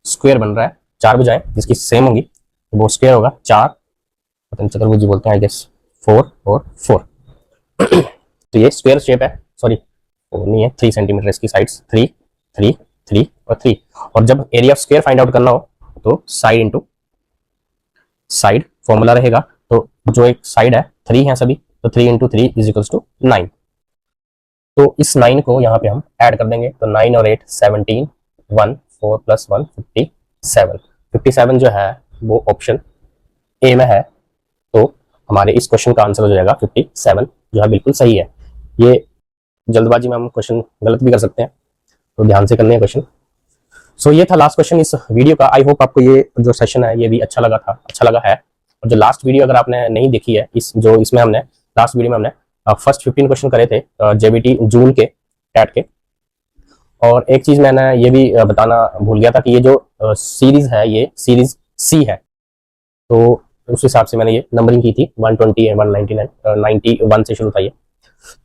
स्क्वायर बन रहा है। 4 भुजाएं जिसकी सेम होंगी तो वो स्क्वायर होगा, 4 पता नहीं चतुर्भुज बोलते हैं आई गेस, 4 और 4 तो ये स्क्वायर शेप है, सॉरी वो नहीं है, 3 सेंटीमीटर इसकी साइड्स, 3 3 3 और 3। और जब area of square find out करना हो तो साइड इंटू साइड फॉर्मूला रहेगा। तो जो एक साइड है 3 है सभी, तो 3 इंटू 3 इज इक्वल्स टू 9। तो इस 9 को यहाँ पे हम ऐड कर देंगे, तो 9 और 8 17, 1 4 प्लस 1 57। 57 जो है वो ऑप्शन ए में है, तो हमारे इस क्वेश्चन का आंसर हो जाएगा 57, जो है बिल्कुल सही है। ये जल्दबाजी में हम क्वेश्चन गलत भी कर सकते हैं, तो ध्यान से करने हैं क्वेश्चन। सो ये था लास्ट क्वेश्चन इस वीडियो का। आई होप आपको ये जो सेशन है ये भी अच्छा लगा है। और जो लास्ट वीडियो अगर आपने नहीं देखी है, इसमें हमने लास्ट वीडियो में हमने फर्स्ट 15 क्वेश्चन करे थे जेबीटी जून के टैट के। और एक चीज मैंने ये भी बताना भूल गया था कि ये जो सीरीज है ये सीरीज सी है, तो उस हिसाब से मैंने ये नंबरिंग की थी, 120 है, 199 91 से शुरू था ये।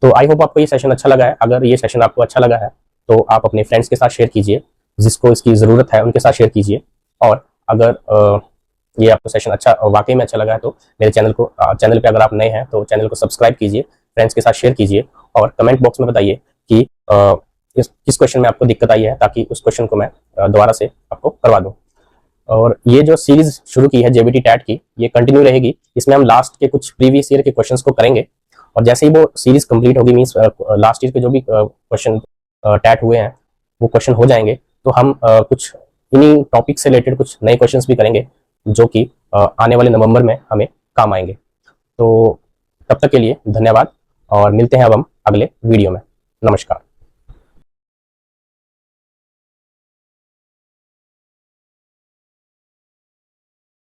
तो आई होप आपको ये सेशन अच्छा लगा है। अगर ये सेशन आपको अच्छा लगा है तो आप अपने फ्रेंड्स के साथ शेयर कीजिए, जिसको इसकी ज़रूरत है उनके साथ शेयर कीजिए। और अगर ये आपको सेशन अच्छा वाकई में अच्छा लगा है तो मेरे चैनल पे अगर आप नए हैं तो चैनल को सब्सक्राइब कीजिए, फ्रेंड्स के साथ शेयर कीजिए, और कमेंट बॉक्स में बताइए कि किस क्वेश्चन में आपको दिक्कत आई है, ताकि उस क्वेश्चन को मैं दोबारा से आपको करवा दूँ। और ये जो सीरीज शुरू की है जेबीटी टैट की, ये कंटिन्यू रहेगी। इसमें हम लास्ट के कुछ प्रीवियस ईयर के क्वेश्चंस को करेंगे, और जैसे ही वो सीरीज कंप्लीट होगी, मींस लास्ट ईयर के जो भी क्वेश्चन टैट हुए हैं वो क्वेश्चन हो जाएंगे, तो हम कुछ इन्हीं टॉपिक से रिलेटेड कुछ नए क्वेश्चंस भी करेंगे, जो कि आने वाले नवंबर में हमें काम आएंगे। तो तब तक के लिए धन्यवाद, और मिलते हैं अब हम अगले वीडियो में। नमस्कार।